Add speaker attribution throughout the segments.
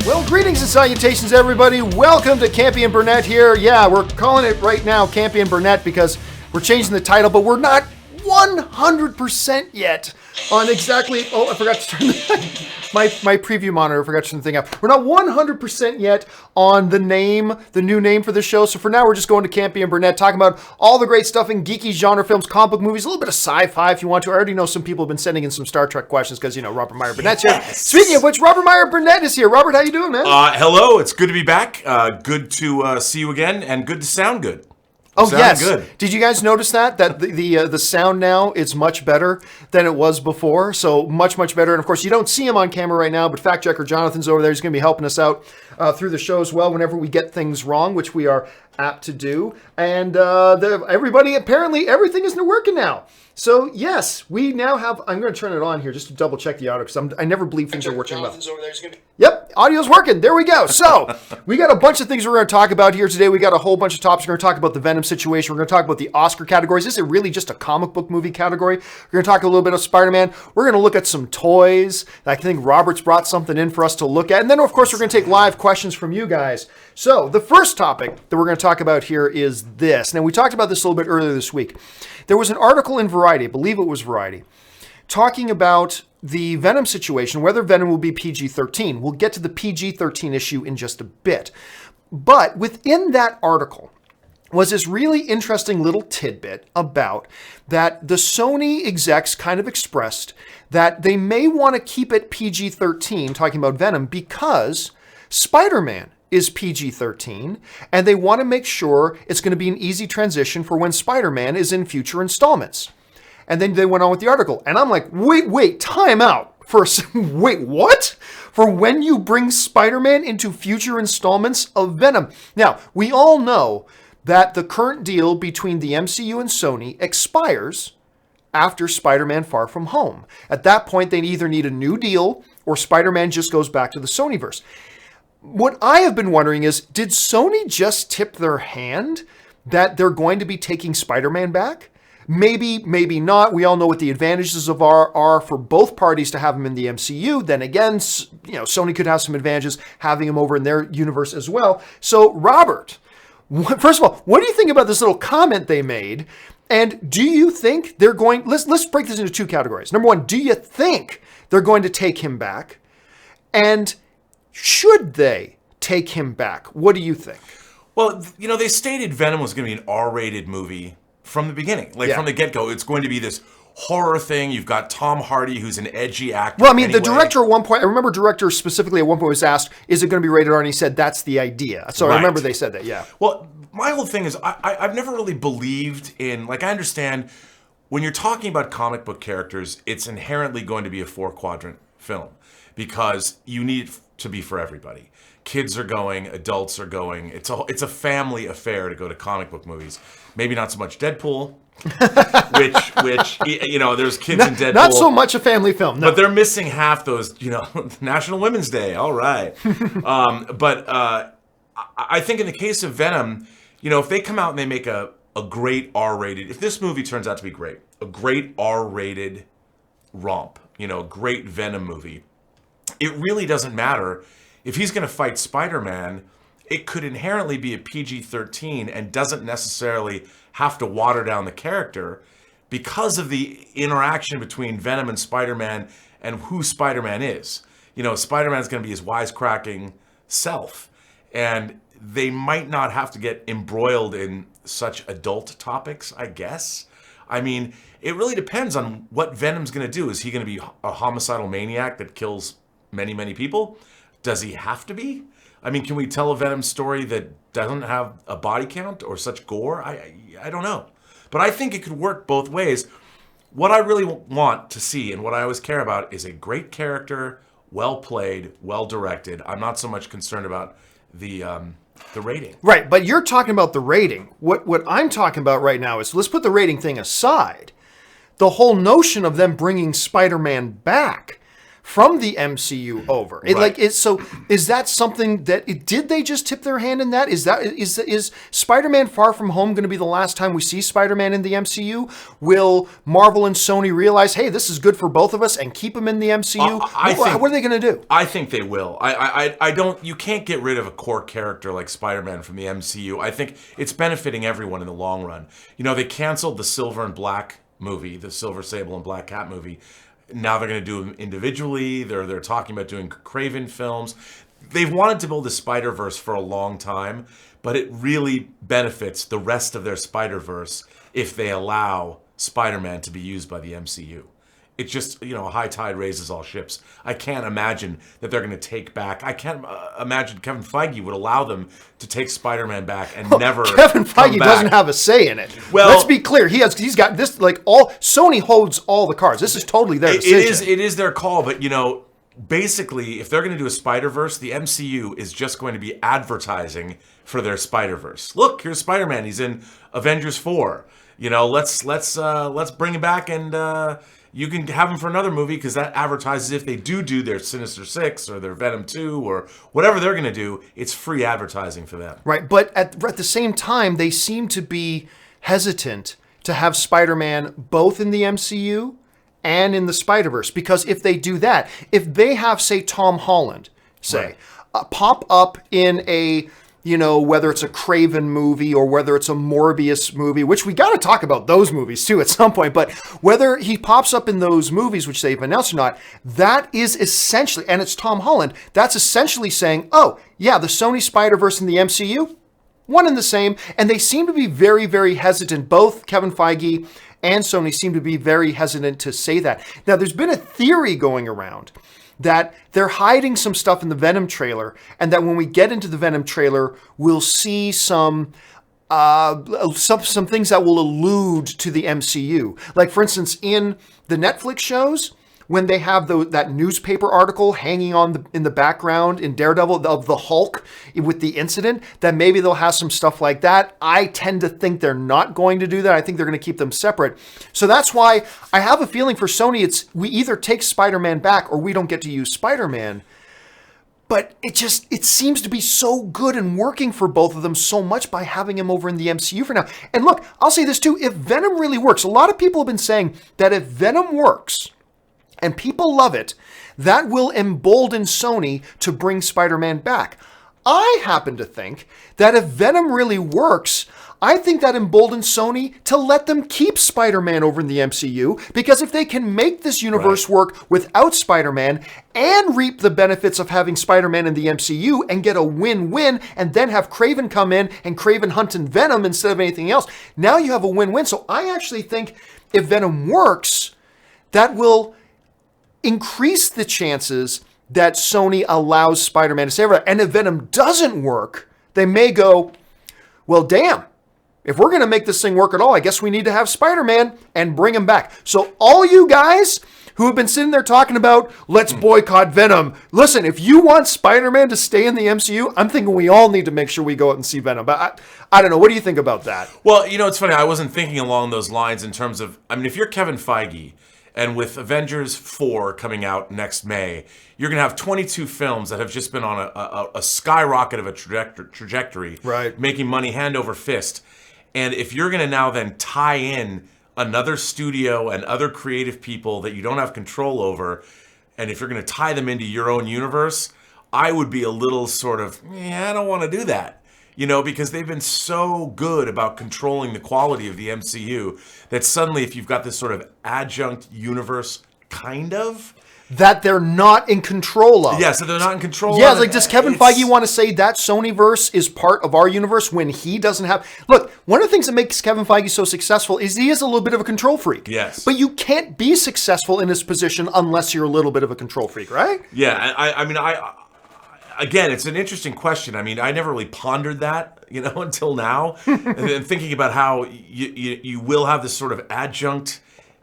Speaker 1: Well, greetings and salutations, everybody. Welcome to Campea Burnett here. Yeah, we're calling it right now Campea Burnett because we're changing the title, but we're not 100% yet on exactly... Oh, I forgot to turn my preview monitor. I forgot to turn the thing up. We're not 100% yet on the new name for the show. So for now, we're just going to Campea Burnett, talking about all the great stuff in geeky genre films, comic book movies, a little bit of sci-fi if you want to. I already know some people have been sending in some Star Trek questions because, Robert Meyer Burnett's here. Speaking of which, Robert Meyer Burnett is here. Robert, how you doing, man?
Speaker 2: Hello. It's good to be back. Good to see you again, and good to sound good.
Speaker 1: Oh, yes. Good. Did you guys notice that the sound now is much better than it was before? So much better. And of course, you don't see him on camera right now, but fact checker Jonathan's over there. He's going to be helping us out through the show as well whenever we get things wrong, which we are apt to do. And everybody, apparently everything isn't working now. So yes, we now have. I'm going to turn it on here just to double check the audio because I never believe things are working well. Over there. Yep, audio's working. There we go. So we got a bunch of things we're going to talk about here today. We got a whole bunch of topics. We're going to talk about the Venom situation. We're going to talk about the Oscar categories. Is it really just a comic book movie category? We're going to talk a little bit of Spider-Man. We're going to look at some toys. I think Robert's brought something in for us to look at. And then, of course, we're going to take live questions from you guys. So the first topic that we're going to talk about here is this. Now, we talked about this a little bit earlier this week. There was an article in Variety, I believe it was Variety, talking about the Venom situation, whether Venom will be PG-13. We'll get to the PG-13 issue in just a bit. But within that article was this really interesting little tidbit about that the Sony execs kind of expressed that they may want to keep it PG-13, talking about Venom, because Spider-Man is PG-13, and they want to make sure it's going to be an easy transition for when Spider-Man is in future installments. And then they went on with the article, and I'm like, wait, time out. Wait, what? For when you bring Spider-Man into future installments of Venom. Now, we all know that the current deal between the MCU and Sony expires after Spider-Man Far From Home. At that point, they either need a new deal or Spider-Man just goes back to the Sonyverse. What I have been wondering is, did Sony just tip their hand that they're going to be taking Spider-Man back? Maybe not. We all know what the advantages are for both parties to have him in the MCU. Then again, Sony could have some advantages having him over in their universe as well. So, Robert, first of all, what do you think about this little comment they made? And do you think they're going... Let's break this into two categories. Number one, do you think they're going to take him back? And should they take him back? What do you think?
Speaker 2: Well, they stated Venom was going to be an R-rated movie from the beginning. From the get-go, it's going to be this horror thing. You've got Tom Hardy, who's an edgy actor.
Speaker 1: Well, I mean, the director at one point, I remember director specifically at one point was asked, is it going to be rated R? And he said, that's the idea. So right. I remember they said that, yeah.
Speaker 2: Well, my whole thing is, I've never really believed in, I understand when you're talking about comic book characters, it's inherently going to be a 4-quadrant film because you need it to be for everybody. Kids are going, adults are going. It's a family affair to go to comic book movies. Maybe not so much Deadpool, which there's kids in Deadpool.
Speaker 1: Not so much a family film, no.
Speaker 2: But they're missing half those, National Women's Day. All right. But I think in the case of Venom, if they come out and they make a great R-rated, if this movie turns out to be great, a great R-rated romp, a great Venom movie, it really doesn't matter. If he's going to fight Spider-Man, it could inherently be a PG-13 and doesn't necessarily have to water down the character because of the interaction between Venom and Spider-Man and who Spider-Man is. Spider-Man's going to be his wisecracking self. And they might not have to get embroiled in such adult topics, I guess. I mean, it really depends on what Venom's going to do. Is he going to be a homicidal maniac that kills many people? Does he have to be? I mean, can we tell a Venom story that doesn't have a body count or such gore? I don't know. But I think it could work both ways. What I really want to see and what I always care about is a great character, well played, well directed. I'm not so much concerned about the rating.
Speaker 1: Right, but you're talking about the rating. What I'm talking about right now is, let's put the rating thing aside. The whole notion of them bringing Spider-Man back from the MCU over. So is that something that did they just tip their hand in that? Is Spider-Man Far From Home going to be the last time we see Spider-Man in the MCU? Will Marvel and Sony realize, hey, this is good for both of us, and keep him in the MCU? What are they going to do?
Speaker 2: I think they will. I don't. You can't get rid of a core character like Spider-Man from the MCU. I think it's benefiting everyone in the long run. They canceled the Silver and Black movie, the Silver Sable and Black Cat movie. Now they're going to do them individually. They're talking about doing Craven films. They've wanted to build a Spider-Verse for a long time, but it really benefits the rest of their Spider-Verse if they allow Spider-Man to be used by the MCU. It's just, a high tide raises all ships. I can't imagine that they're going to take back. I can't imagine Kevin Feige would allow them to take Spider-Man back and never.
Speaker 1: Kevin Feige doesn't have a say in it. Well, let's be clear. He's got this, Sony holds all the cards. This is totally their decision.
Speaker 2: It is their call, but basically, if they're going to do a Spider-Verse, the MCU is just going to be advertising for their Spider-Verse. Look, here's Spider-Man. He's in Avengers 4. Let's bring him back and. You can have them for another movie because that advertises if they do their Sinister Six or their Venom 2 or whatever they're going to do, it's free advertising for them.
Speaker 1: Right, but at the same time, they seem to be hesitant to have Spider-Man both in the MCU and in the Spider-Verse, because if they do that, if they have, say, Tom Holland, pop up in a... whether it's a Craven movie or whether it's a Morbius movie, which we got to talk about those movies too at some point, but whether he pops up in those movies, which they've announced or not, that is essentially, and it's Tom Holland, that's essentially saying, oh, yeah, the Sony Spider-Verse and the MCU, one and the same, and they seem to be very, very hesitant. Both Kevin Feige and Sony seem to be very hesitant to say that. Now, there's been a theory going around that they're hiding some stuff in the Venom trailer, and that when we get into the Venom trailer, we'll see some things that will allude to the MCU. Like, for instance, in the Netflix shows, when they have that newspaper article hanging in the background in Daredevil of the Hulk with the incident, that maybe they'll have some stuff like that. I tend to think they're not going to do that. I think they're going to keep them separate. So that's why I have a feeling for Sony, we either take Spider-Man back or we don't get to use Spider-Man. But it seems to be so good and working for both of them so much by having him over in the MCU for now. And look, I'll say this too, if Venom really works, a lot of people have been saying that if Venom works, and people love it, that will embolden Sony to bring Spider-Man back. I happen to think that if Venom really works, I think that emboldens Sony to let them keep Spider-Man over in the MCU, because if they can make this universe work without Spider-Man and reap the benefits of having Spider-Man in the MCU and get a win-win, and then have Craven come in and Craven hunt in Venom instead of anything else, now you have a win-win. So I actually think if Venom works, that will increase the chances that Sony allows Spider-Man to stay over there. And if Venom doesn't work, they may go, well, damn, if we're going to make this thing work at all, I guess we need to have Spider-Man and bring him back. So all you guys who have been sitting there talking about, let's boycott Venom, listen, if you want Spider-Man to stay in the MCU, I'm thinking we all need to make sure we go out and see Venom. But I don't know. What do you think about that?
Speaker 2: Well, it's funny. I wasn't thinking along those lines in terms of, if you're Kevin Feige, and with Avengers 4 coming out next May, you're going to have 22 films that have just been on a skyrocket of a trajectory,
Speaker 1: right,
Speaker 2: making money hand over fist. And if you're going to now then tie in another studio and other creative people that you don't have control over, and if you're going to tie them into your own universe, I would be a little sort of, I don't want to do that. Because they've been so good about controlling the quality of the MCU that suddenly if you've got this sort of adjunct universe,
Speaker 1: that they're not in control of.
Speaker 2: Yeah, so they're not in control
Speaker 1: of.
Speaker 2: Yeah,
Speaker 1: does Kevin Feige want to say that Sonyverse is part of our universe when he doesn't have... Look, one of the things that makes Kevin Feige so successful is he is a little bit of a control freak.
Speaker 2: Yes.
Speaker 1: But you can't be successful in his position unless you're a little bit of a control freak, right?
Speaker 2: Yeah, Again, it's an interesting question. I never really pondered that, until now. And thinking about how you will have this sort of adjunct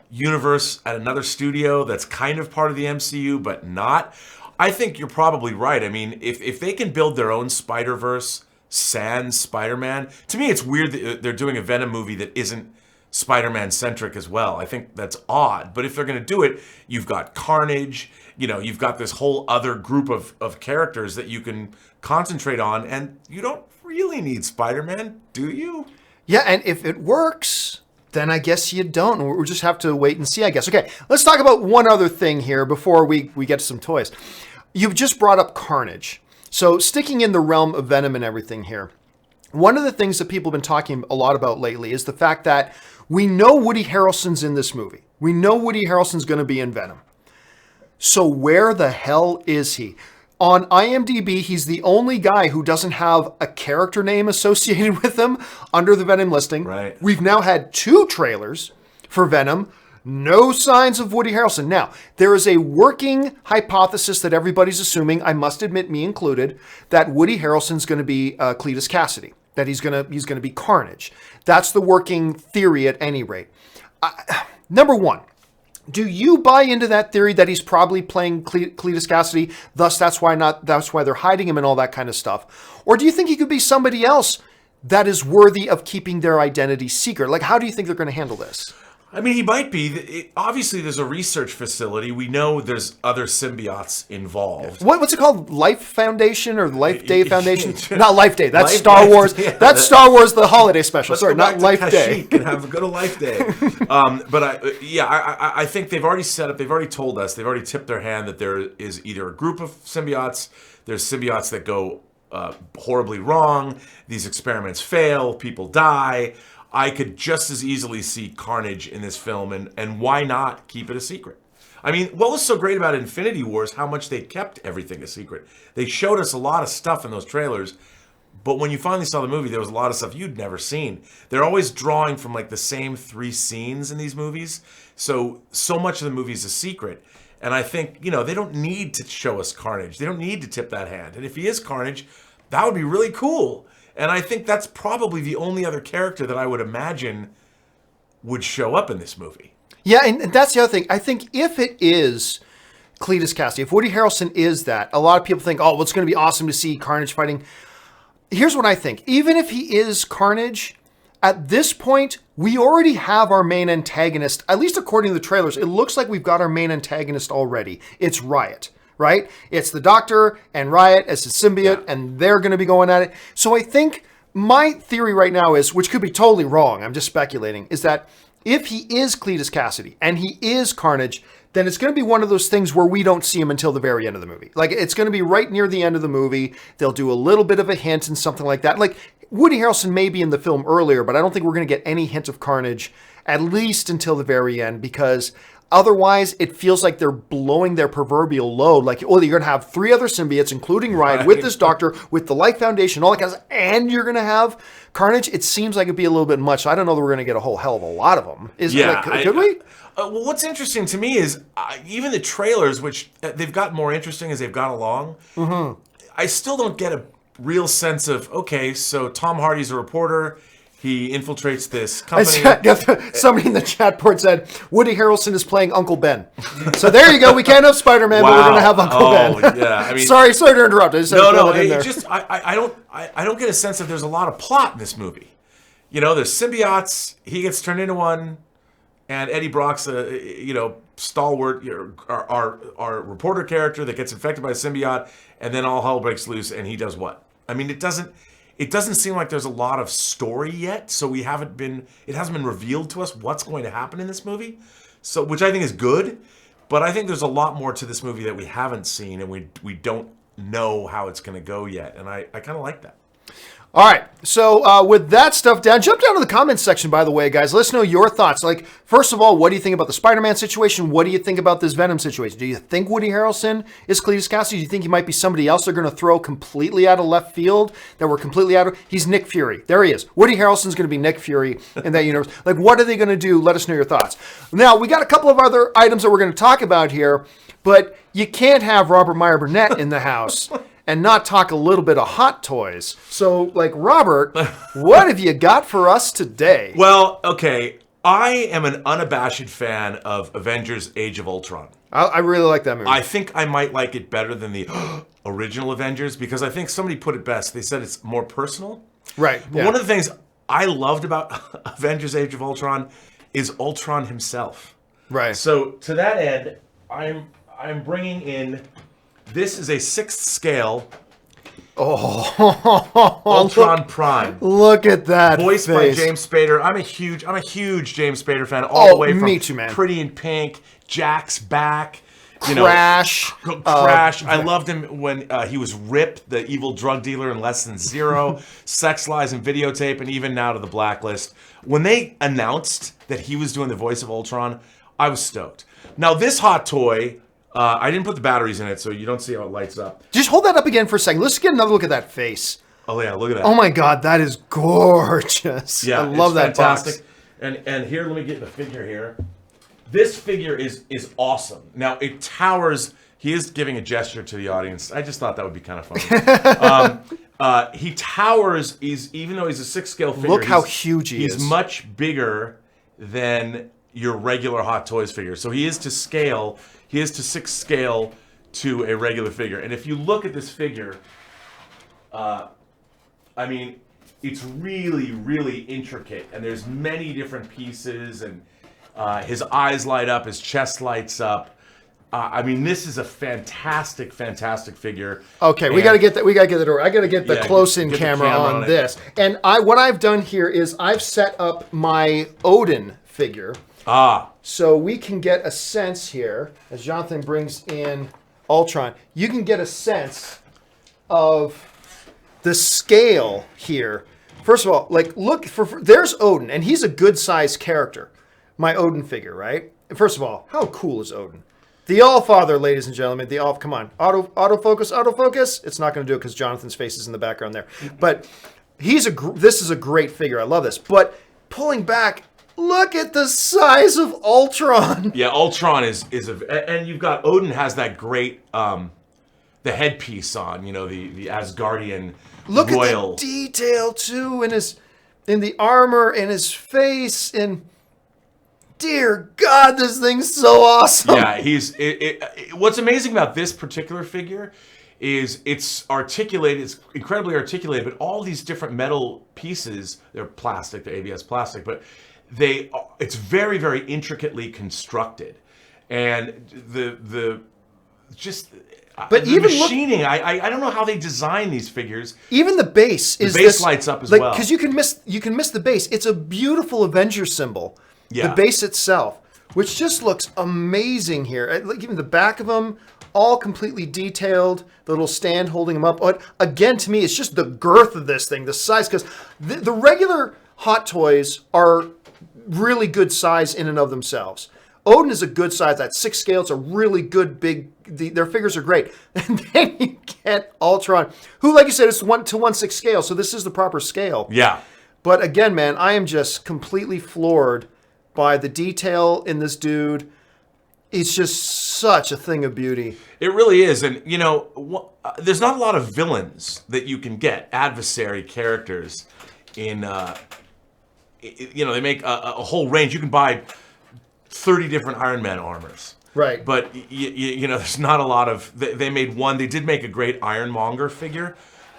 Speaker 2: universe at another studio that's kind of part of the MCU, but not. I think you're probably right. If they can build their own Spider-Verse sans Spider-Man, to me it's weird that they're doing a Venom movie that isn't Spider-Man centric as well. I think that's odd. But if they're going to do it, you've got Carnage, you've got this whole other group of characters that you can concentrate on, and you don't really need Spider-Man, do you?
Speaker 1: Yeah, and if it works, then I guess you don't. We'll just have to wait and see, I guess. Okay, let's talk about one other thing here before we get to some toys. You've just brought up Carnage. So sticking in the realm of Venom and everything here, one of the things that people have been talking a lot about lately is the fact that we know Woody Harrelson's in this movie. We know Woody Harrelson's going to be in Venom. So where the hell is he? On IMDb, he's the only guy who doesn't have a character name associated with him under the Venom listing.
Speaker 2: Right.
Speaker 1: We've now had 2 trailers for Venom. No signs of Woody Harrelson. Now, there is a working hypothesis that everybody's assuming, I must admit, me included, that Woody Harrelson's going to be Cletus Cassidy, that he's going to be Carnage. That's the working theory at any rate. Number one, do you buy into that theory that he's probably playing Cletus Cassidy, thus that's why they're hiding him and all that kind of stuff? Or do you think he could be somebody else that is worthy of keeping their identity secret? Like, how do you think they're going to handle this?
Speaker 2: I mean, he might be. Obviously, there's a research facility. We know there's other symbiotes involved.
Speaker 1: What's it called? Life Foundation or Life Day Foundation? Not Life Day. That's
Speaker 2: Life,
Speaker 1: Star Wars.
Speaker 2: Yeah,
Speaker 1: that's Star Wars, the holiday special.
Speaker 2: Let's
Speaker 1: Sorry,
Speaker 2: go back
Speaker 1: not
Speaker 2: to
Speaker 1: Life
Speaker 2: Kashyyyk
Speaker 1: Day.
Speaker 2: And have a good Life Day. But I think they've already set up. They've already told us. They've already tipped their hand that there is either a group of symbiotes. There's symbiotes that go horribly wrong. These experiments fail. People die. I could just as easily see Carnage in this film, and why not keep it a secret? I mean, what was so great about Infinity War is how much they kept everything a secret. They showed us a lot of stuff in those trailers, but when you finally saw the movie, there was a lot of stuff you'd never seen. They're always drawing from like the same 3 scenes in these movies, so much of the movie is a secret. And I think, they don't need to show us Carnage. They don't need to tip that hand. And if he is Carnage, that would be really cool. And I think that's probably the only other character that I would imagine would show up in this movie.
Speaker 1: Yeah, and that's the other thing. I think if it is Cletus Cassidy, if Woody Harrelson is that, a lot of people think, oh, well, it's going to be awesome to see Carnage fighting. Here's what I think. Even if he is Carnage, at this point, we already have our main antagonist. At least according to the trailers, it looks like we've got our main antagonist already. It's Riot. Right? It's the Doctor and Riot as a symbiote, and they're going to be going at it. So I think my theory right now is, which could be totally wrong, I'm just speculating, is that if he is Cletus Cassidy and he is Carnage, then it's going to be one of those things where we don't see him until the very end of the movie. Like, it's going to be right near the end of the movie. They'll do a little bit of a hint and something like that. Like, Woody Harrelson may be in the film earlier, but I don't think we're going to get any hint of Carnage at least until the very end, because otherwise, it feels like they're blowing their proverbial load. Like, oh, you're going to have 3 other symbiotes, including Riot, with this Doctor, with the Life Foundation, all that kind of stuff, and you're going to have Carnage. It seems like it'd be a little bit much. I don't know that we're going to get a whole hell of a lot of them. Could we?
Speaker 2: Well, what's interesting to me is even the trailers, which they've gotten more interesting as they've gone along, I still don't get a real sense of, okay, so Tom Hardy's a reporter. He infiltrates this company.
Speaker 1: Somebody in the chat board said, Woody Harrelson is playing Uncle Ben. So there you go. We can't have Spider-Man, but we're going to have Uncle Ben.
Speaker 2: Yeah, I mean,
Speaker 1: sorry to interrupt. I
Speaker 2: don't get a sense that there's a lot of plot in this movie. There's symbiotes. He gets turned into one, and Eddie Brock's stalwart, our reporter character that gets infected by a symbiote, and then all hell breaks loose, and he does what? I mean, it doesn't seem like there's a lot of story yet, so it hasn't been revealed to us what's going to happen in this movie. So, which I think is good, but I think there's a lot more to this movie that we haven't seen, and we don't know how it's going to go yet, and I kind of like that.
Speaker 1: All right, so with that stuff down, jump down to the comments section, by the way, guys. Let us know your thoughts. Like, first of all, what do you think about the Spider-Man situation? What do you think about this Venom situation? Do you think Woody Harrelson is Cletus Cassidy? Do you think he might be somebody else they're going to throw completely out of left field, that we're completely out of? He's Nick Fury. There he is. Woody Harrelson's going to be Nick Fury in that universe. Like, what are they going to do? Let us know your thoughts. Now, we got a couple of other items that we're going to talk about here, but you can't have Robert Meyer Burnett in the house and not talk a little bit of Hot Toys. So, like, Robert, what have you got for us today?
Speaker 2: Well, okay, I am an unabashed fan of Avengers Age of Ultron.
Speaker 1: I really like that movie.
Speaker 2: I think I might like it better than the original Avengers, because I think somebody put it best. They said it's more personal.
Speaker 1: Right.
Speaker 2: But one of the things I loved about Avengers Age of Ultron is Ultron himself.
Speaker 1: Right.
Speaker 2: So to that end, I'm bringing in, this is a 6th scale Ultron Prime.
Speaker 1: Look at that
Speaker 2: Voiced
Speaker 1: face.
Speaker 2: by James Spader. I'm a huge James Spader fan, all the way from
Speaker 1: me too, man.
Speaker 2: Pretty in Pink, Jack's Back,
Speaker 1: Crash.
Speaker 2: Crash. I loved him when he was Rip, the evil drug dealer in Less Than Zero, Sex Lies and Videotape, and even now to The Blacklist. When they announced that he was doing the voice of Ultron, I was stoked. Now this hot toy, I didn't put the batteries in it, so you don't see how it lights up.
Speaker 1: Just hold that up again for a second. Let's get another look at that face.
Speaker 2: Oh yeah, look at that.
Speaker 1: Oh my God, that is gorgeous.
Speaker 2: Yeah,
Speaker 1: I love that
Speaker 2: fantastic.
Speaker 1: box.
Speaker 2: And here, let me get the figure here. This figure is awesome. Now it towers. He is giving a gesture to the audience. I just thought that would be kind of funny. He towers. Even though he's a 6th scale figure.
Speaker 1: Look how huge he is.
Speaker 2: He's much bigger than your regular Hot Toys figure. So he is to scale. He is to 6th scale to a regular figure. And if you look at this figure, I mean, it's really intricate. And there's many different pieces. And his eyes light up. His chest lights up. I mean, this is a fantastic figure.
Speaker 1: Okay, we got to get that. We got to get it over. I got to get the close-in
Speaker 2: get the
Speaker 1: camera on
Speaker 2: it.
Speaker 1: this. And what I've done here is I've set up my Odin figure. So we can get a sense here, as Jonathan brings in Ultron, you can get a sense of the scale here. First of all, like, look, there's Odin, and he's a good-sized character. My Odin figure, right? First of all, how cool is Odin? The All-Father, ladies and gentlemen. Come on. Autofocus. It's not going to do it because Jonathan's face is in the background there. But this is a great figure. I love this. But pulling back, look at the size of Ultron.
Speaker 2: Yeah, Ultron is and you've got Odin has that great the headpiece on, the Asgardian
Speaker 1: look
Speaker 2: royal.
Speaker 1: At the detail too in the armor, in his face, and dear God, this thing's so awesome.
Speaker 2: Yeah, what's amazing about this particular figure is it's articulated, it's incredibly articulated, but all these different metal pieces, they're plastic, they're ABS plastic, but it's very intricately constructed. And the machining, I don't know how they design these figures.
Speaker 1: Even the base
Speaker 2: lights up as well.
Speaker 1: Because you can miss the base. It's a beautiful Avenger symbol.
Speaker 2: Yeah.
Speaker 1: The base itself, which just looks amazing here. Like even the back of them, all completely detailed. The little stand holding them up. But again, to me, it's just the girth of this thing, the size. Because the regular Hot Toys are really good size in and of themselves. Odin is a good size. That 6 scale, it's a really good big. Their figures are great. And then you get Ultron, who, like you said, is 1:1/6 scale. So this is the proper scale.
Speaker 2: Yeah.
Speaker 1: But again, man, I am just completely floored by the detail in this dude. It's just such a thing of beauty.
Speaker 2: It really is. And, there's not a lot of villains that you can get, adversary characters in, they make a whole range. You can buy 30 different Iron Man armors.
Speaker 1: Right.
Speaker 2: But, there's not a lot of, they made one, they did make a great Ironmonger figure.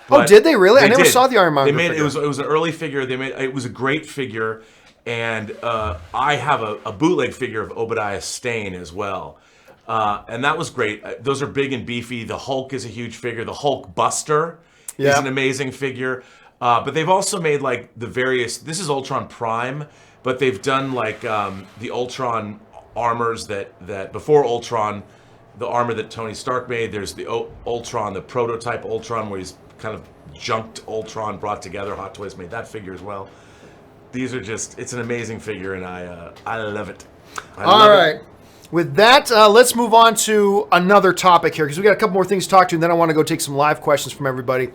Speaker 1: Oh, did they really? I never saw the Ironmonger figure.
Speaker 2: It was an early figure. It was a great figure. And I have a bootleg figure of Obadiah Stane as well. And that was great. Those are big and beefy. The Hulk is a huge figure. The Hulk Buster is an amazing figure. But they've also made this is Ultron Prime, but they've done the Ultron armors that before Ultron, the armor that Tony Stark made. There's the Ultron, the prototype Ultron, where he's kind of junked Ultron brought together. Hot Toys made that figure as well. These are it's an amazing figure, and I love it.
Speaker 1: All right. With that, let's move on to another topic here, because we got a couple more things to talk to, and then I want to go take some live questions from everybody.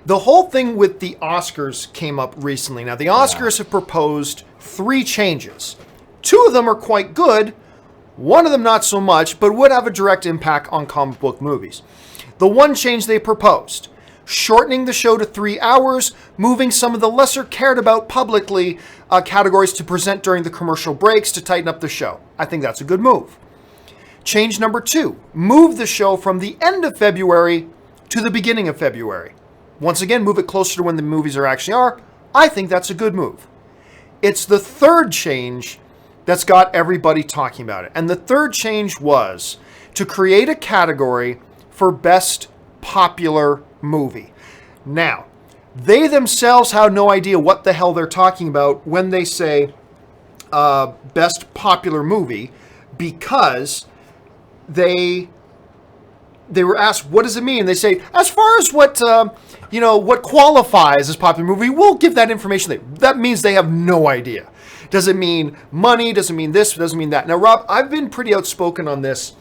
Speaker 1: The whole thing with the Oscars came up recently. Now, the Oscars have proposed 3 changes. 2 of them are quite good, one of them not so much, but would have a direct impact on comic book movies. The one change they proposed: shortening the show to 3 hours, moving some of the lesser cared about publicly categories to present during the commercial breaks to tighten up the show. I think that's a good move. Change number 2, move the show from the end of February to the beginning of February. Once again, move it closer to when the movies actually are. I think that's a good move. It's the third change that's got everybody talking about it. And the third change was to create a category for best popular movie. Now, they themselves have no idea what the hell they're talking about when they say best popular movie, because they were asked, what does it mean? They say, as far as what what qualifies as popular movie, we'll give that information. That means they have no idea. Does it mean money? Does it mean this? Does it mean that? Now, Rob, I've been pretty outspoken on this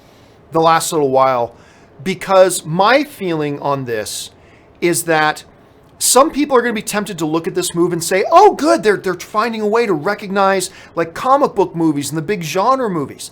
Speaker 1: the last little while, because my feeling on this is that some people are going to be tempted to look at this move and say, oh, good, they're finding a way to recognize like comic book movies and the big genre movies.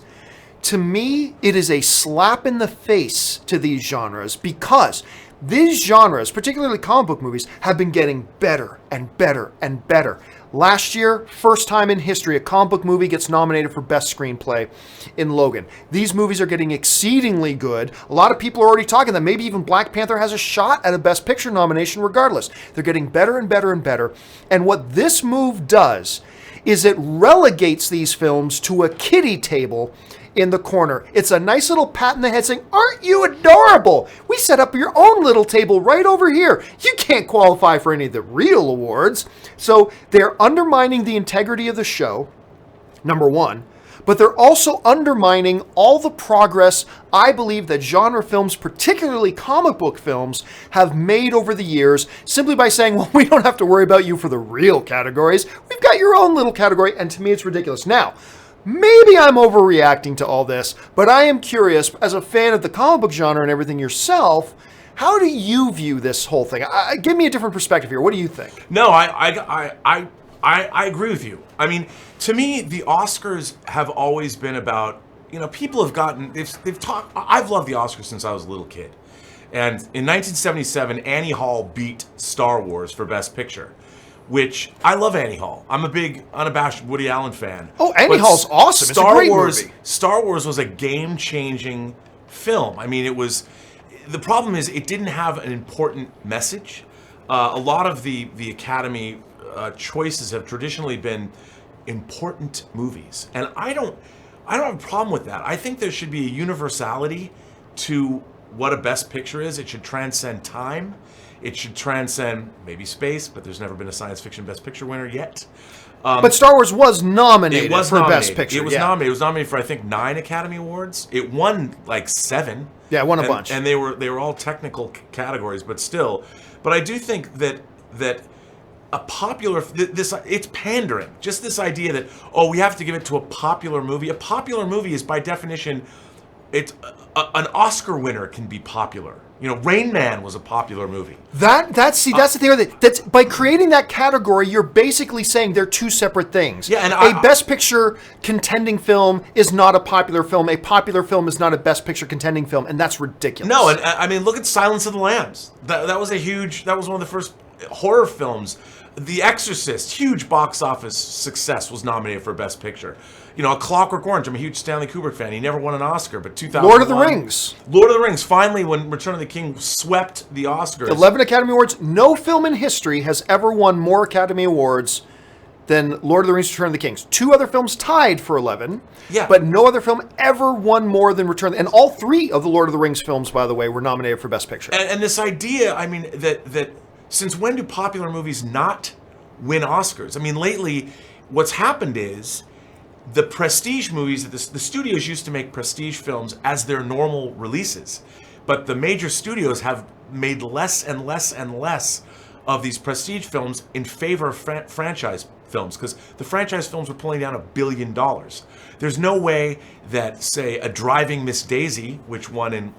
Speaker 1: To me, it is a slap in the face to these genres, because these genres, particularly comic book movies, have been getting better and better and better. Last year, first time in history, a comic book movie gets nominated for Best Screenplay in Logan. These movies are getting exceedingly good. A lot of people are already talking that maybe even Black Panther has a shot at a Best Picture nomination regardless. They're getting better and better and better. And what this move does is it relegates these films to a kiddie table in the corner. It's a nice little pat in the head saying, aren't you adorable? We set up your own little table right over here. You can't qualify for any of the real awards. So they're undermining the integrity of the show, number one, but they're also undermining all the progress I believe that genre films, particularly comic book films, have made over the years, simply by saying, well, we don't have to worry about you for the real categories. We've got your own little category, and to me it's ridiculous. Now, maybe I'm overreacting to all this, but I am curious, as a fan of the comic book genre and everything yourself, how do you view this whole thing? Give me a different perspective here. What do you think?
Speaker 2: No, I agree with you. I mean, to me, the Oscars have always been about, people have gotten, they've talked, I've loved the Oscars since I was a little kid. And in 1977, Annie Hall beat Star Wars for Best Picture, which I love Annie Hall. I'm a big, unabashed Woody Allen fan.
Speaker 1: Oh, Annie Hall's awesome. It's a great movie.
Speaker 2: Star Wars was a game-changing film. I mean, the problem is it didn't have an important message. A lot of the Academy choices have traditionally been important movies. And I don't have a problem with that. I think there should be a universality to what a Best Picture is. It should transcend time. It should transcend maybe space, but there's never been a science fiction Best Picture winner yet.
Speaker 1: But Star Wars was nominated for Best Picture.
Speaker 2: It was nominated. It was nominated for, I think, 9 Academy Awards. It won like 7.
Speaker 1: Yeah, it won a bunch.
Speaker 2: And they were all technical categories, but still. But I do think that a popular, it's pandering. Just this idea that, we have to give it to a popular movie. A popular movie is by definition, it's an Oscar winner can be popular. Rain Man was a popular movie. That's
Speaker 1: the thing. That's by creating that category, you're basically saying they're two separate things.
Speaker 2: Yeah, and
Speaker 1: a Best Picture contending film is not a popular film. A popular film is not a Best Picture contending film, and that's ridiculous.
Speaker 2: No, and I mean, look at Silence of the Lambs. That was one of the first horror films. The Exorcist, huge box office success, was nominated for Best Picture. A Clockwork Orange, I'm a huge Stanley Kubrick fan. He never won an Oscar, but 2001...
Speaker 1: Lord of the Rings,
Speaker 2: finally, when Return of the King swept the Oscars.
Speaker 1: 11 Academy Awards. No film in history has ever won more Academy Awards than Lord of the Rings, Return of the King. 2 other films tied for 11, but no other film ever won more than Return. And all 3 of the Lord of the Rings films, by the way, were nominated for Best Picture.
Speaker 2: And this idea, I mean, that since when do popular movies not win Oscars? I mean, lately, what's happened is the prestige movies, the studios used to make prestige films as their normal releases, but the major studios have made less and less and less of these prestige films in favor of franchise films, because the franchise films were pulling down $1 billion. There's no way that, say, a Driving Miss Daisy, which won in,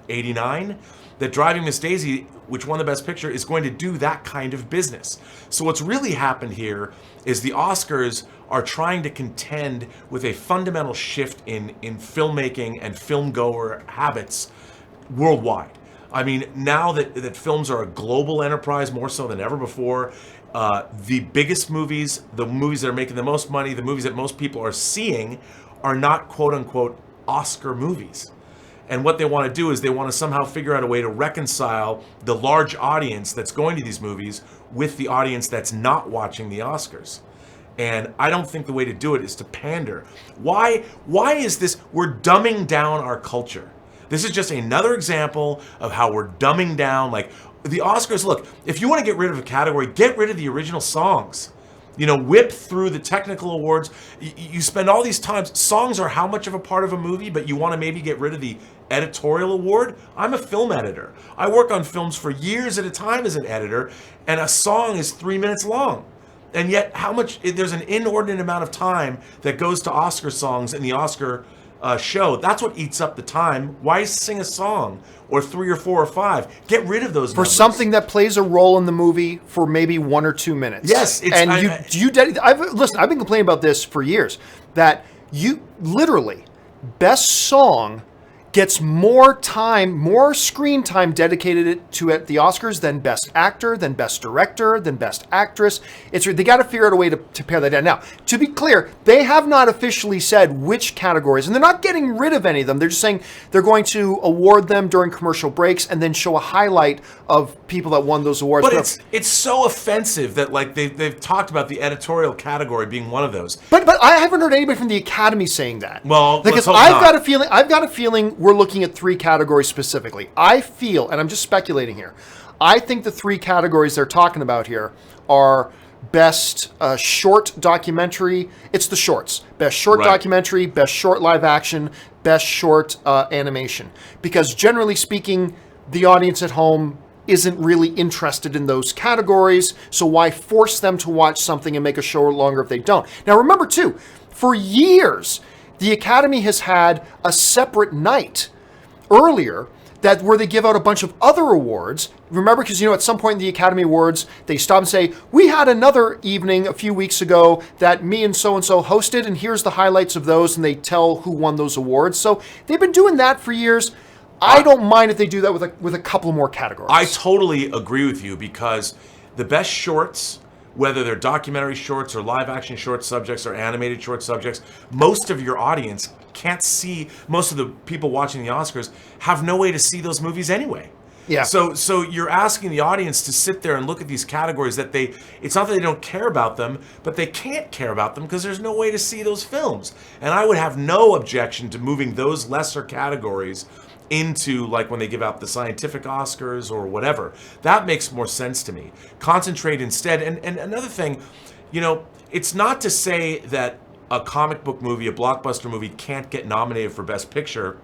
Speaker 2: 89? That Driving Miss Daisy, which won the Best Picture, is going to do that kind of business. So what's really happened here is the Oscars are trying to contend with a fundamental shift in filmmaking and film-goer habits worldwide. I mean, now that films are a global enterprise more so than ever before, the biggest movies, the movies that are making the most money, the movies that most people are seeing, are not quote-unquote Oscar movies. And what they want to do is they want to somehow figure out a way to reconcile the large audience that's going to these movies with the audience that's not watching the Oscars. And I don't think the way to do it is to pander. Why is this? We're dumbing down our culture. This is just another example of how we're dumbing down. Like the Oscars, look, if you want to get rid of a category, get rid of the original songs. You know, whip through the technical awards. You spend all these times. Songs are how much of a part of a movie, but you want to maybe get rid of the editorial award. I'm a film editor. I work on films for years at a time as an editor, and a song is 3 minutes long. And yet, there's an inordinate amount of time that goes to Oscar songs in the Oscar show. That's what eats up the time. Why sing a song or 3 or 4 or 5? Get rid of those
Speaker 1: for
Speaker 2: numbers.
Speaker 1: something that plays a role in the movie for maybe 1 or 2 minutes.
Speaker 2: Yes,
Speaker 1: I've been complaining about this for years. That you literally best song gets more time, more screen time dedicated to at the Oscars than Best Actor, than Best Director, than Best Actress. They got to figure out a way to pare that down. Now, to be clear, they have not officially said which categories, and they're not getting rid of any of them. They're just saying they're going to award them during commercial breaks and then show a highlight of people that won those awards.
Speaker 2: But it's so offensive that like they've talked about the editorial category being one of those.
Speaker 1: But I haven't heard anybody from the Academy saying that.
Speaker 2: Well,
Speaker 1: because I've got a feeling we're looking at 3 categories specifically. I feel, and I'm just speculating here, I think the 3 categories they're talking about here are best short documentary. It's the shorts. Best short documentary, best short live action, best short animation. Because generally speaking, the audience at home isn't really interested in those categories, so why force them to watch something and make a show longer if they don't? Now remember too, for years, the Academy has had a separate night earlier where they give out a bunch of other awards. Remember, because at some point in the Academy Awards, they stop and say, we had another evening a few weeks ago that me and so hosted, and here's the highlights of those, and they tell who won those awards. So they've been doing that for years. I don't mind if they do that with a couple more categories.
Speaker 2: I totally agree with you, because the best shorts, whether they're documentary shorts or live action short subjects or animated short subjects, most of your audience can't see, most of the people watching the Oscars have no way to see those movies anyway.
Speaker 1: Yeah.
Speaker 2: So you're asking the audience to sit there and look at these categories that it's not that they don't care about them, but they can't care about them because there's no way to see those films. And I would have no objection to moving those lesser categories into, like, when they give out the scientific Oscars or whatever. That makes more sense to me. Concentrate instead. And another thing, it's not to say that a comic book movie, a blockbuster movie, can't get nominated for Best Picture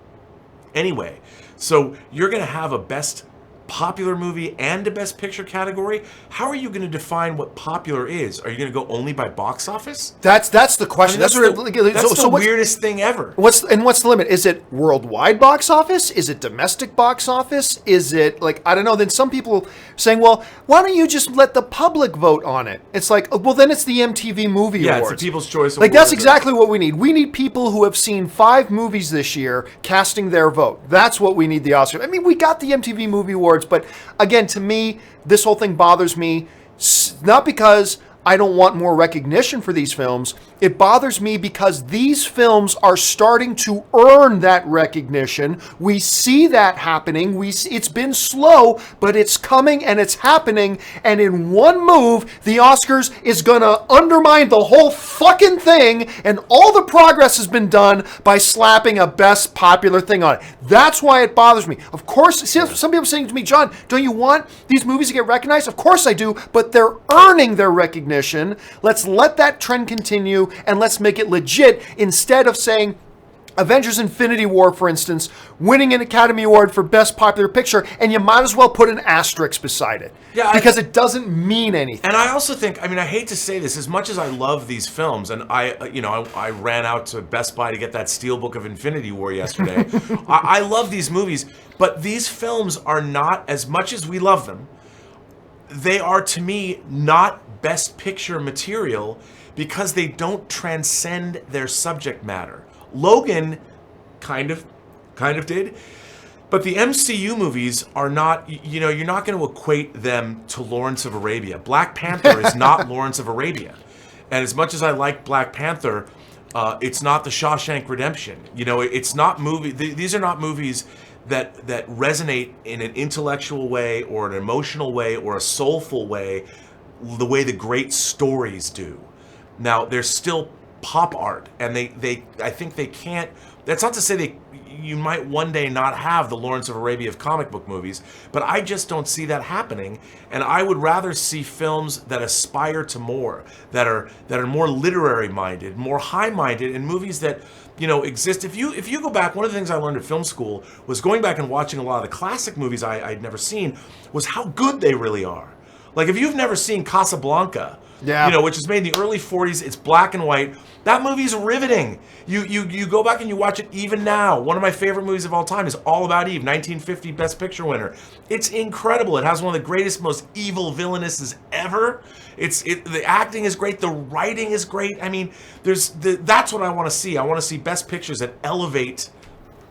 Speaker 2: anyway. So you're going to have a Best Popular Movie and a Best Picture category. How are you going to define what popular is? Are you going to go only by box office?
Speaker 1: That's the question.
Speaker 2: That's the weirdest thing ever.
Speaker 1: What's the limit? Is it worldwide box office? Is it domestic box office? Is it I don't know? Then some people saying, well, why don't you just let the public vote on it? It's like, well, then it's the MTV Movie Awards.
Speaker 2: It's the People's Choice Awards.
Speaker 1: That's exactly what we need. We need people who have seen 5 movies this year casting their vote. That's what we need the Oscar. I mean, we got the MTV Movie Awards, but again, to me, this whole thing bothers me, not because I don't want more recognition for these films. It bothers me because these films are starting to earn that recognition. We see that happening. It's been slow, but it's coming and it's happening. And in one move, the Oscars is going to undermine the whole fucking thing. And all the progress has been done by slapping a Best Popular thing on it. That's why it bothers me. Of course, some people are saying to me, John, don't you want these movies to get recognized? Of course I do, but they're earning their recognition. Let's let that trend continue and let's make it legit instead of saying Avengers Infinity War, for instance, winning an Academy Award for Best Popular Picture, and you might as well put an asterisk beside it. Yeah, because it doesn't mean anything.
Speaker 2: And I also think, I hate to say this, as much as I love these films, and I ran out to Best Buy to get that Steelbook of Infinity War yesterday. I love these movies, but these films are not, as much as we love them, they are, to me, not Best Picture material because they don't transcend their subject matter. Logan kind of did, but the MCU movies are not, you're not going to equate them to Lawrence of Arabia. Black Panther is not Lawrence of Arabia. And as much as I like Black Panther, It's not The Shawshank Redemption. It's not movie. These are not movies that resonate in an intellectual way or an emotional way or a soulful way, the way the great stories do. Now, they're still pop art, and I think they can't. That's not to say you might one day not have the Lawrence of Arabia of comic book movies, but I just don't see that happening. And I would rather see films that aspire to more, that are more literary minded, more high minded, and movies that exist. If you go back, one of the things I learned at film school was going back and watching a lot of the classic movies I'd never seen, was how good they really are. Like, if you've never seen Casablanca, which was made in the early 40s, it's black and white. That movie's riveting. You go back and you watch it even now. One of my favorite movies of all time is All About Eve, 1950 Best Picture winner. It's incredible. It has one of the greatest, most evil villainesses ever. The acting is great. The writing is great. I mean, that's what I want to see. I want to see Best Pictures that elevate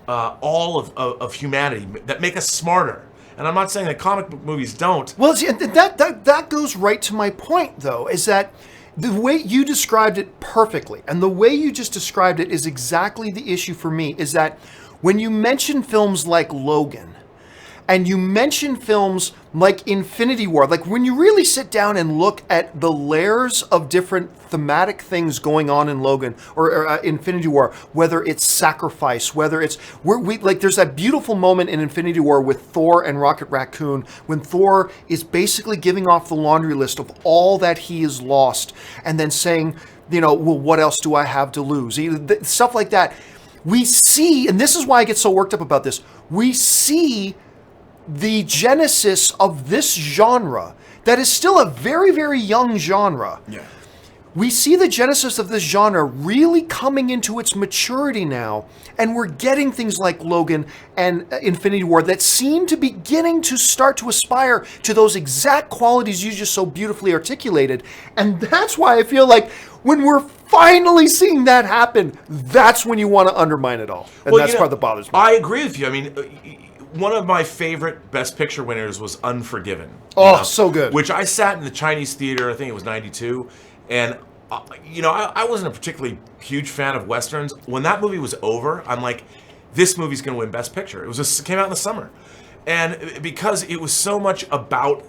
Speaker 2: all of humanity, that make us smarter. And I'm not saying that comic book movies don't.
Speaker 1: Well, see, that goes right to my point, though, is that the way you described it perfectly, and the way you just described it is exactly the issue for me, is that when you mention films like Logan, and you mention films like Infinity War, like when you really sit down and look at the layers of different thematic things going on in Logan or Infinity War, whether it's sacrifice, whether it's there's that beautiful moment in Infinity War with Thor and Rocket Raccoon when Thor is basically giving off the laundry list of all that he has lost and then saying, well, what else do I have to lose? Stuff like that. We see, and this is why I get so worked up about this, we see the genesis of this genre that is still a very, very young genre.
Speaker 2: Yeah.
Speaker 1: We see the genesis of this genre really coming into its maturity now, and we're getting things like Logan and Infinity War that seem to be beginning to start to aspire to those exact qualities you just so beautifully articulated. And that's why I feel like when we're finally seeing that happen, that's when you want to undermine it all. And that's part that bothers me.
Speaker 2: I agree with you. I mean, one of my favorite Best Picture winners was Unforgiven.
Speaker 1: Oh, so good.
Speaker 2: Which I sat in the Chinese theater, I think it was 92, and I wasn't a particularly huge fan of Westerns. When that movie was over, I'm like, this movie's going to win Best Picture. It came out in the summer. And because it was so much about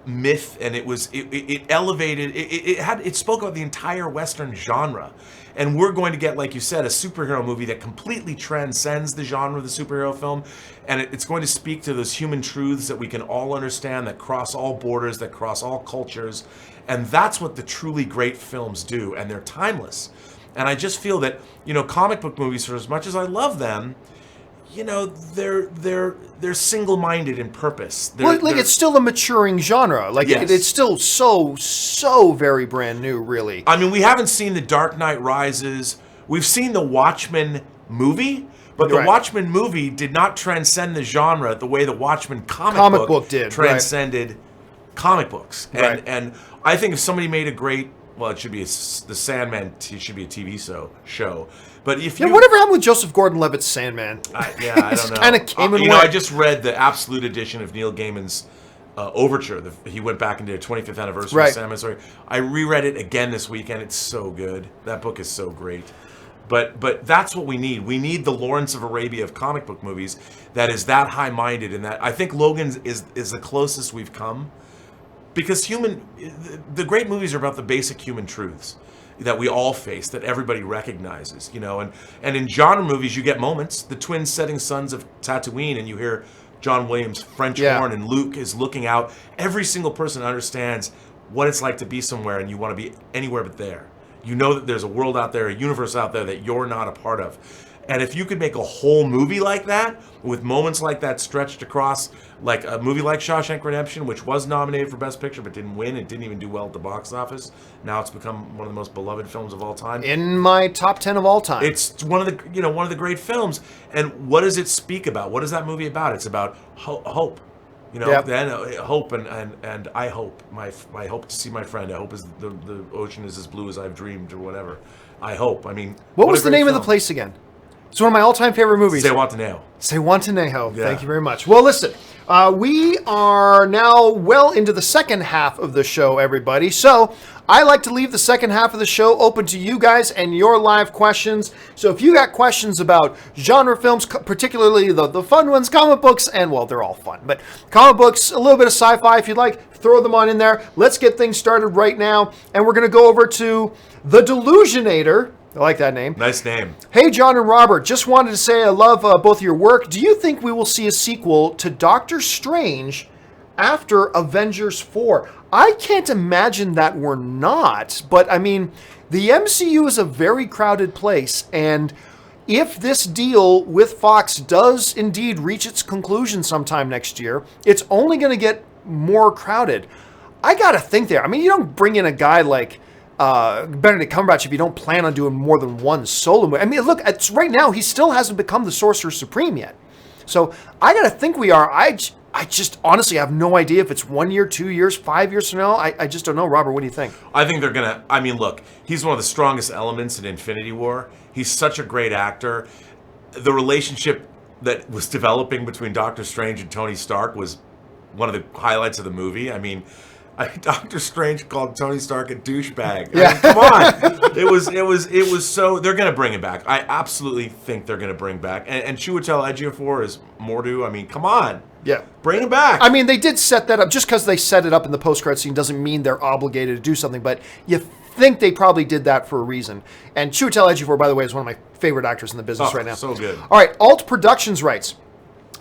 Speaker 2: myth, and it elevated, it spoke about the entire Western genre. And we're going to get, like you said, a superhero movie that completely transcends the genre of the superhero film. And it's going to speak to those human truths that we can all understand, that cross all borders, that cross all cultures. And that's what the truly great films do. And they're timeless. And I just feel that, comic book movies, for as much as I love them, they're single-minded in purpose.
Speaker 1: It's still a maturing genre.
Speaker 2: Yes.
Speaker 1: It's still so very brand new, really.
Speaker 2: I mean, we haven't seen The Dark Knight Rises. We've seen the Watchmen movie, but the Watchmen movie did not transcend the genre the way the Watchmen comic book did. Transcended comic books. And I think if somebody made a great, it should be the Sandman. It should be a TV show. But if
Speaker 1: whatever happened with Joseph Gordon-Levitt's Sandman?
Speaker 2: I don't know.
Speaker 1: Kind of came and went.
Speaker 2: I just read the absolute edition of Neil Gaiman's Overture. He went back into the 25th anniversary of Sandman story. I reread it again this weekend. It's so good. That book is so great. But that's what we need. We need the Lawrence of Arabia of comic book movies that is that high-minded, and that I think Logan is the closest we've come. Because the great movies are about the basic human truths that we all face, that everybody recognizes, and in genre movies you get moments. The twin setting suns of Tatooine, and you hear John Williams' French horn, and Luke is looking out. Every single person understands what it's like to be somewhere, and you want to be anywhere but there. You know that there's a world out there, a universe out there that you're not a part of. And if you could make a whole movie like that, with moments like that stretched across, like a movie like Shawshank Redemption, which was nominated for Best Picture but didn't win, it didn't even do well at the box office. Now it's become one of the most beloved films of all time.
Speaker 1: In my top 10 of all time.
Speaker 2: It's one of the great films. And what does it speak about? What is that movie about? It's about hope. Then hope and I hope my hope to see my friend. I hope the ocean is as blue as I've dreamed, or whatever. I hope. I mean,
Speaker 1: what was the name of the place again? It's one of my all-time favorite movies.
Speaker 2: Zihuatanejo.
Speaker 1: Zihuatanejo. Yeah. Thank you very much. Well, listen, We are now well into the second half of the show, everybody. So I like to leave the second half of the show open to you guys and your live questions. So if you got questions about genre films, particularly the fun ones, comic books, and well, they're all fun, but comic books, a little bit of sci-fi, if you'd like, throw them on in there. Let's get things started right now. And we're going to go over to The Delusionator. I like that name.
Speaker 2: Nice name.
Speaker 1: Hey, John and Robert. Just wanted to say I love both of your work. Do you think we will see a sequel to Doctor Strange after Avengers 4? I can't imagine that we're not. But, I mean, the MCU is a very crowded place. And if this deal with Fox does indeed reach its conclusion sometime next year, it's only going to get more crowded. I got to think there. I mean, you don't bring in a guy like Benedict Cumberbatch if you don't plan on doing more than one solo movie. I mean, look, it's right now he still hasn't become the Sorcerer Supreme yet. So I gotta think we are. I just honestly have no idea if it's 1 year, 2 years, 5 years from now. I just don't know. Robert, what do you think?
Speaker 2: I think they're gonna. I mean, look, he's one of the strongest elements in Infinity War. He's such a great actor. The relationship that was developing between Doctor Strange and Tony Stark was one of the highlights of the movie. I mean, Doctor Strange called Tony Stark a douchebag.
Speaker 1: Yeah.
Speaker 2: I mean, come on. It was so, they're going to bring it back. I absolutely think they're going to bring back. And Chiwetel Ejiofor is Mordo. I mean, come on.
Speaker 1: Yeah.
Speaker 2: Bring him back.
Speaker 1: I mean, they did set that up. Just because they set it up in the post-credit scene doesn't mean they're obligated to do something, but you think they probably did that for a reason. And Chiwetel Ejiofor, by the way, is one of my favorite actors in the business right now.
Speaker 2: So good.
Speaker 1: All right, Alt Productions writes,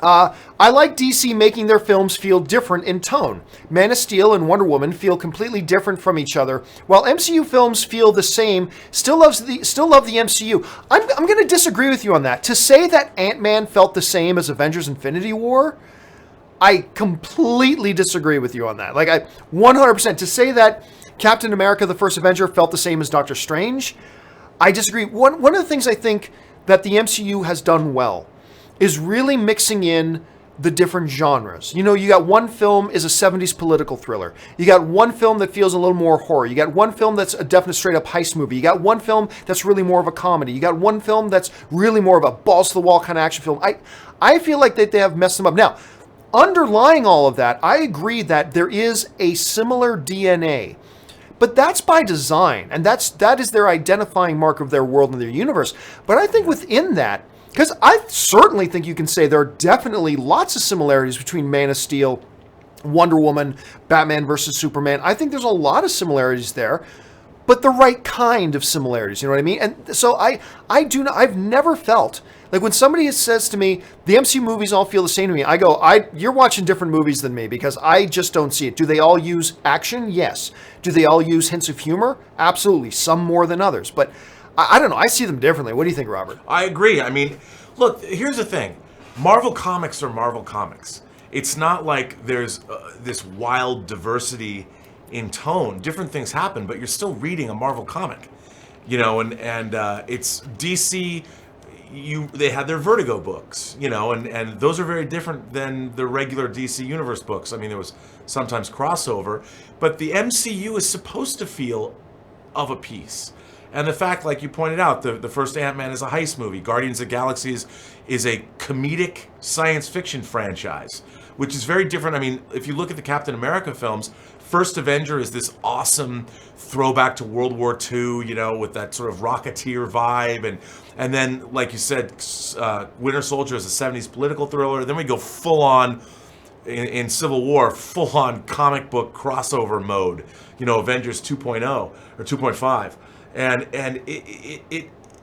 Speaker 1: I like DC making their films feel different in tone. Man of Steel and Wonder Woman feel completely different from each other, while MCU films feel the same. Still love the MCU. I'm going to disagree with you on that. To say that Ant-Man felt the same as Avengers Infinity War, I completely disagree with you on that. Like, I 100%. To say that Captain America, the First Avenger, felt the same as Doctor Strange, I disagree. One of the things I think that the MCU has done well is really mixing in the different genres. You know, you got one film is a 70s political thriller. You got one film that feels a little more horror. You got one film that's a definite straight up heist movie. You got one film that's really more of a comedy. You got one film that's really more of a balls to the wall kind of action film. I feel like that they have messed them up. Now, underlying all of that, I agree that there is a similar DNA. But that's by design, and that is their identifying mark of their world and their universe. But I think within that, because I certainly think you can say there are definitely lots of similarities between Man of Steel, Wonder Woman, Batman versus Superman. I think there's a lot of similarities there, but the right kind of similarities. You know what I mean? And so I've never felt like when somebody says to me, the MCU movies all feel the same to me, I go, you're watching different movies than me because I just don't see it. Do they all use action? Yes. Do they all use hints of humor? Absolutely. Some more than others. But I don't know. I see them differently. What do you think, Robert?
Speaker 2: I agree. I mean, look, here's the thing. Marvel Comics are Marvel Comics. It's not like there's this wild diversity in tone. Different things happen, but you're still reading a Marvel comic. You know, and it's DC. They had their Vertigo books, you know, and those are very different than the regular DC Universe books. I mean, there was sometimes crossover, but the MCU is supposed to feel of a piece. And the fact, like you pointed out, the first Ant-Man is a heist movie. Guardians of the Galaxy is a comedic science fiction franchise, which is very different. I mean, if you look at the Captain America films, First Avenger is this awesome throwback to World War II, you know, with that sort of Rocketeer vibe. And then, like you said, Winter Soldier is a 70s political thriller. Then we go full on, in Civil War, full on comic book crossover mode, you know, Avengers 2.0 or 2.5.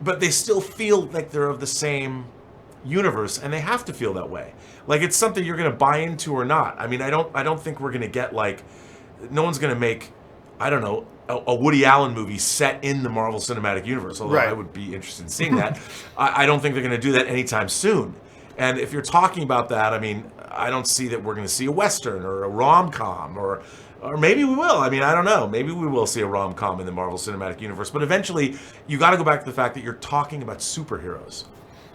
Speaker 2: But they still feel like they're of the same universe, and they have to feel that way. Like it's something you're going to buy into or not. I mean, I don't think we're going to get like, no one's going to make, I don't know, a Woody Allen movie set in the Marvel Cinematic Universe. Although I would be interested in seeing that. I don't think they're going to do that anytime soon. And if you're talking about that, I mean, I don't see that we're going to see a Western or a rom-com or maybe we will. I mean, I don't know. Maybe we will see a rom-com in the Marvel Cinematic Universe. But eventually, you got to go back to the fact that you're talking about superheroes.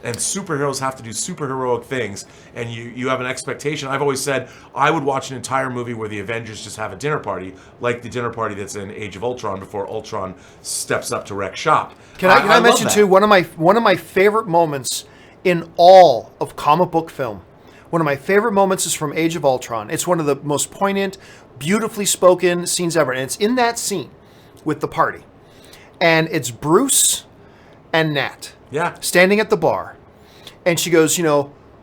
Speaker 2: And superheroes have to do superheroic things. And you have an expectation. I've always said I would watch an entire movie where the Avengers just have a dinner party, like the dinner party that's in Age of Ultron before Ultron steps up to wreck shop.
Speaker 1: Can I mention, too, one of my favorite moments in all of comic book film One of my favorite moments is from Age of Ultron. It's one of the most poignant, beautifully spoken scenes ever. And it's in that scene with the party. And it's Bruce and Nat standing at the bar. And she goes,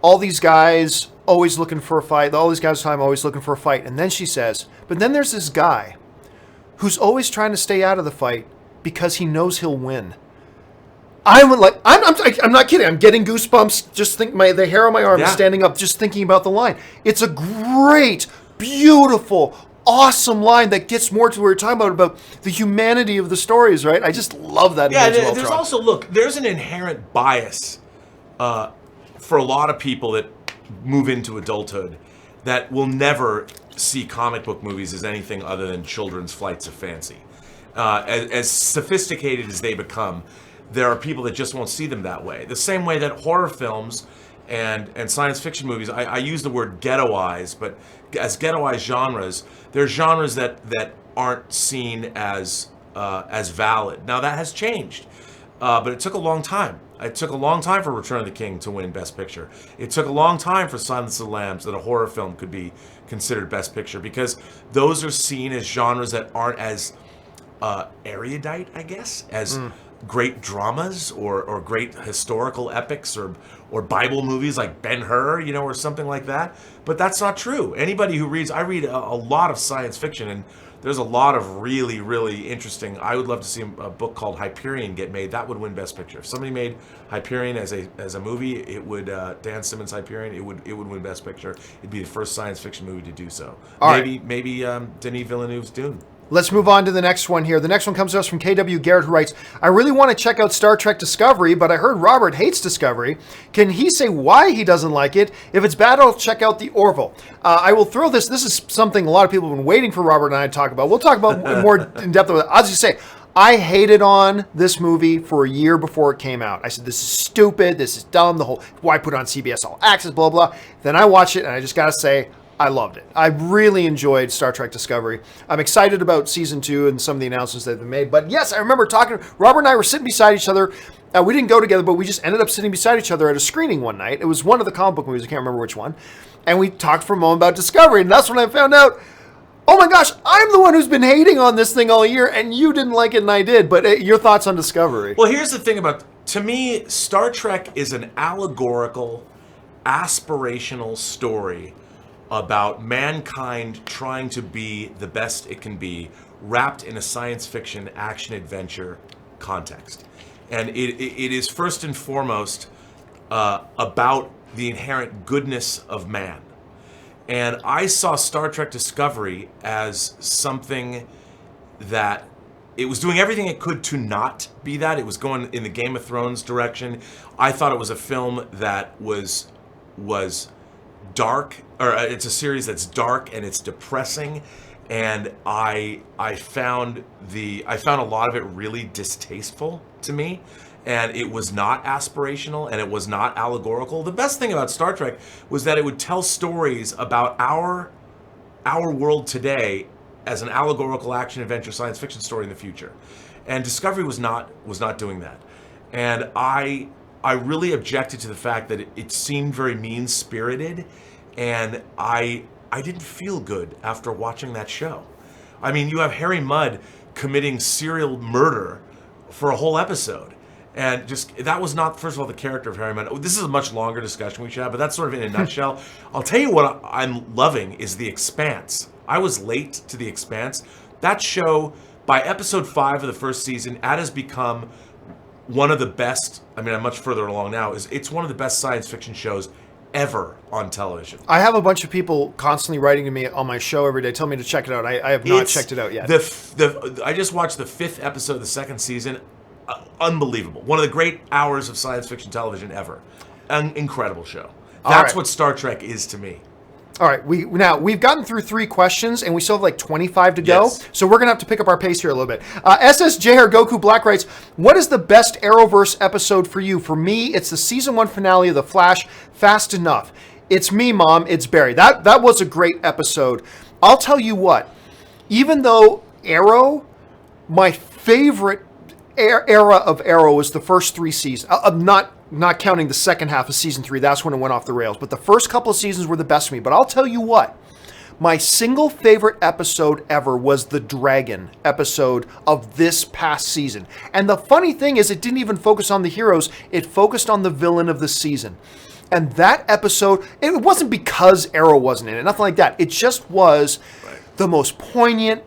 Speaker 1: all these guys always looking for a fight. All these guys always looking for a fight. And then she says, but then there's this guy who's always trying to stay out of the fight because he knows he'll win. I'm not kidding. I'm getting goosebumps. Just think the hair on my arm is standing up just thinking about the line. It's a great, beautiful, awesome line that gets more to what we're talking about the humanity of the stories, right? I just love that.
Speaker 2: Yeah, there's also, there's an inherent bias for a lot of people that move into adulthood that will never see comic book movies as anything other than children's flights of fancy. As sophisticated as they become, there are people that just won't see them that way. The same way that horror films and science fiction movies, I use the word ghettoized, but as ghettoized genres, they're genres that aren't seen as valid. Now that has changed, but it took a long time. It took a long time for Return of the King to win Best Picture. It took a long time for Silence of the Lambs that a horror film could be considered Best Picture, because those are seen as genres that aren't as erudite, I guess, as great dramas or great historical epics or Bible movies like Ben-Hur, or something like that. But that's not true. Anybody who reads, I read a lot of science fiction, and there's a lot of really, really interesting. I would love to see a book called Hyperion get made. That would win Best Picture. If somebody made Hyperion as a movie, it would Dan Simmons' Hyperion. It would win Best Picture. It'd be the first science fiction movie to do so. Maybe Denis Villeneuve's Dune.
Speaker 1: Let's move on to the next one here. The next one comes to us from KW Garrett, who writes, I really want to check out Star Trek Discovery, but I heard Robert hates Discovery. Can he say why he doesn't like it? If it's bad, I'll check out the Orville. I will throw this. This is something a lot of people have been waiting for Robert and I to talk about. We'll talk about more in depth with it. I'll just say, I hated on this movie for a year before it came out. I said, this is stupid. This is dumb. Why put it on CBS All Access, blah, blah. Then I watched it, and I just got to say, I loved it. I really enjoyed Star Trek Discovery. I'm excited about season 2 and some of the announcements that have been made. But yes, I remember Robert and I were sitting beside each other. We didn't go together, but we just ended up sitting beside each other at a screening one night. It was one of the comic book movies. I can't remember which one. And we talked for a moment about Discovery. And that's when I found out, oh my gosh, I'm the one who's been hating on this thing all year, and you didn't like it and I did. But your thoughts on Discovery?
Speaker 2: Well, here's the thing to me, Star Trek is an allegorical, aspirational story about mankind trying to be the best it can be, wrapped in a science fiction action-adventure context. And it is first and foremost about the inherent goodness of man. And I saw Star Trek Discovery as something that it was doing everything it could to not be that. It was going in the Game of Thrones direction. I thought it was a film that was dark, or it's a series that's dark and it's depressing, and I found a lot of it really distasteful to me, and it was not aspirational and it was not allegorical. The best thing about Star Trek was that it would tell stories about our world today as an allegorical action adventure science fiction story in the future, and Discovery was not doing that. And I really objected to the fact that it seemed very mean-spirited, and I didn't feel good after watching that show. I mean, you have Harry Mudd committing serial murder for a whole episode, and that was not, first of all, the character of Harry Mudd. This is a much longer discussion we should have, but that's sort of in a nutshell. I'll tell you what I'm loving is The Expanse. I was late to The Expanse. That show, by episode 5 of the first season, it has become one of the best. I mean, I'm much further along now. It's one of the best science fiction shows ever on television.
Speaker 1: I have a bunch of people constantly writing to me on my show every day, telling me to check it out. I have not checked it out yet.
Speaker 2: I just watched the 5th episode of the 2nd season. Unbelievable. One of the great hours of science fiction television ever. An incredible show. That's what Star Trek is to me.
Speaker 1: All right, we've gotten through 3 questions, and we still have like 25 to go.
Speaker 2: Yes.
Speaker 1: So we're going to have to pick up our pace here a little bit. SSJ or Goku Black writes, what is the best Arrowverse episode for you? For me, it's the season 1 finale of The Flash, Fast Enough. It's me, Mom. It's Barry. That was a great episode. I'll tell you what, even though Arrow, my favorite era of Arrow was the first 3 seasons. not counting the second half of season 3, that's when it went off the rails. But the first couple of seasons were the best for me. But I'll tell you what, my single favorite episode ever was the Dragon episode of this past season. And the funny thing is, it didn't even focus on the heroes. It focused on the villain of the season. And that episode, it wasn't because Arrow wasn't in it, nothing like that. It just was the most poignant,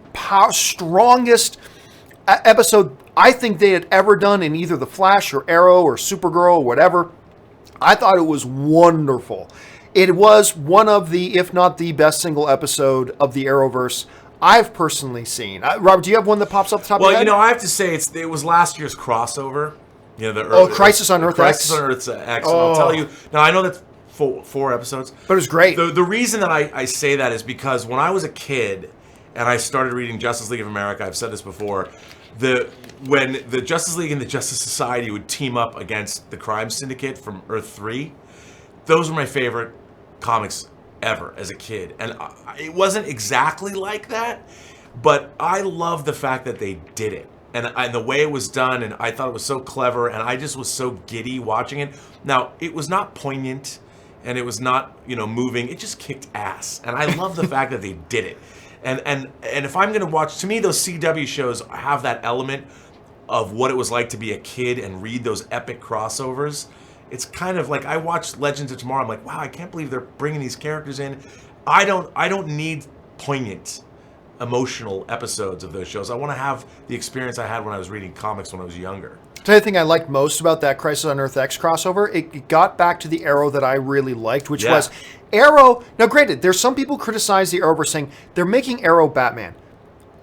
Speaker 1: strongest episode I think they had ever done in either The Flash or Arrow or Supergirl or whatever. I thought it was wonderful. It was one of the, if not the best single episode of the Arrowverse I've personally seen. Robert, do you have one that pops up the top of your head?
Speaker 2: Well, I have to say it was last year's crossover. The
Speaker 1: Crisis on Earth X.
Speaker 2: Crisis on Earth X. Oh. I'll tell you. Now, I know that's four episodes.
Speaker 1: But it was great.
Speaker 2: The reason that I say that is because when I was a kid and I started reading Justice League of America, I've said this before, when the Justice League and the Justice Society would team up against the Crime Syndicate from Earth 3, those were my favorite comics ever as a kid. And it wasn't exactly like that, but I love the fact that they did it. And the way it was done, and I thought it was so clever, and I just was so giddy watching it. Now, it was not poignant, and it was not, moving. It just kicked ass. And I love the fact that they did it. And if I'm going to watch, to me, those CW shows have that element of what it was like to be a kid and read those epic crossovers. It's kind of like I watched Legends of Tomorrow. I'm like, wow, I can't believe they're bringing these characters in. I don't need poignant, emotional episodes of those shows. I want to have the experience I had when I was reading comics when I was younger.
Speaker 1: Tell you the thing I liked most about that Crisis on Earth X crossover, it got back to the Arrow that I really liked, which was Arrow. Now, granted, there's some people criticize the Arrowverse saying they're making Arrow Batman.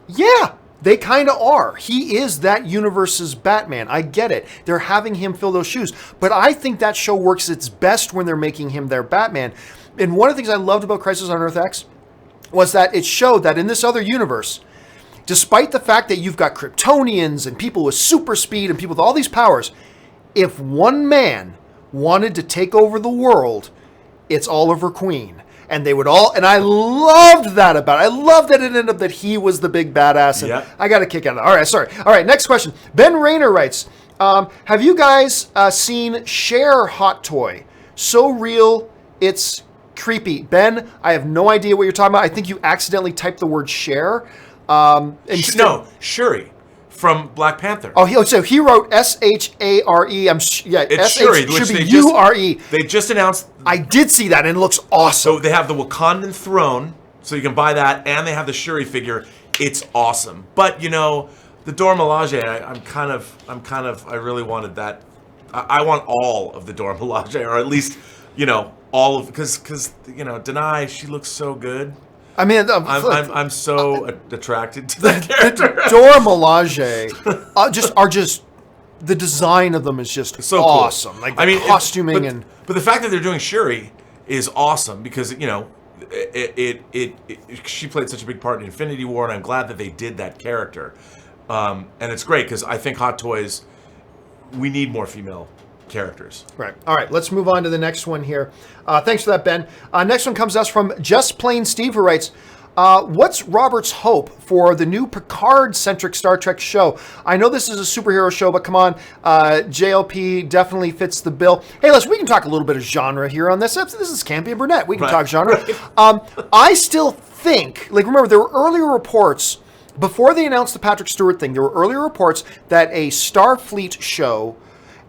Speaker 1: Yeah, they kind of are. He is that universe's Batman. I get it. They're having him fill those shoes. But I think that show works its best when they're making him their Batman. And one of the things I loved about Crisis on Earth X was that it showed that in this other universe, despite the fact that you've got Kryptonians and people with super speed and people with all these powers, if one man wanted to take over the world, it's Oliver Queen. And they would all, and I loved that about it. I loved that it ended up that he was the big badass. And I got a kick out of that. All right, sorry. All right, next question. Ben Rayner writes, have you guys seen Cher Hot Toy? So real, it's creepy. Ben, I have no idea what you're talking about. I think you accidentally typed the word Cher.
Speaker 2: No, Shuri from Black Panther.
Speaker 1: Oh, so he wrote Share.
Speaker 2: It's Shuri, which
Speaker 1: should be Ure.
Speaker 2: They just announced.
Speaker 1: I did see that, and it looks awesome.
Speaker 2: So they have the Wakandan throne, so you can buy that, and they have the Shuri figure. It's awesome. But the Dora Milaje, I really wanted that. I want all of the Dora Milaje, or at least all of, because Denai, she looks so good.
Speaker 1: I mean,
Speaker 2: I'm so attracted to that character.
Speaker 1: Dora Milaje are just the design of them is just so awesome. Cool. Like the costuming
Speaker 2: but the fact that they're doing Shuri is awesome because she played such a big part in Infinity War, and I'm glad that they did that character. And it's great because I think Hot Toys, we need more female characters.
Speaker 1: Right. All right. Let's move on to the next one here. Thanks for that, Ben. Next one comes to us from Just Plain Steve, who writes, what's Robert's hope for the new Picard-centric Star Trek show? I know this is a superhero show, but come on, JLP definitely fits the bill. Hey, listen, we can talk a little bit of genre here on this. This is Campea Burnett. We can talk genre. I still think, remember, there were earlier reports, before they announced the Patrick Stewart thing, there were earlier reports that a Starfleet show,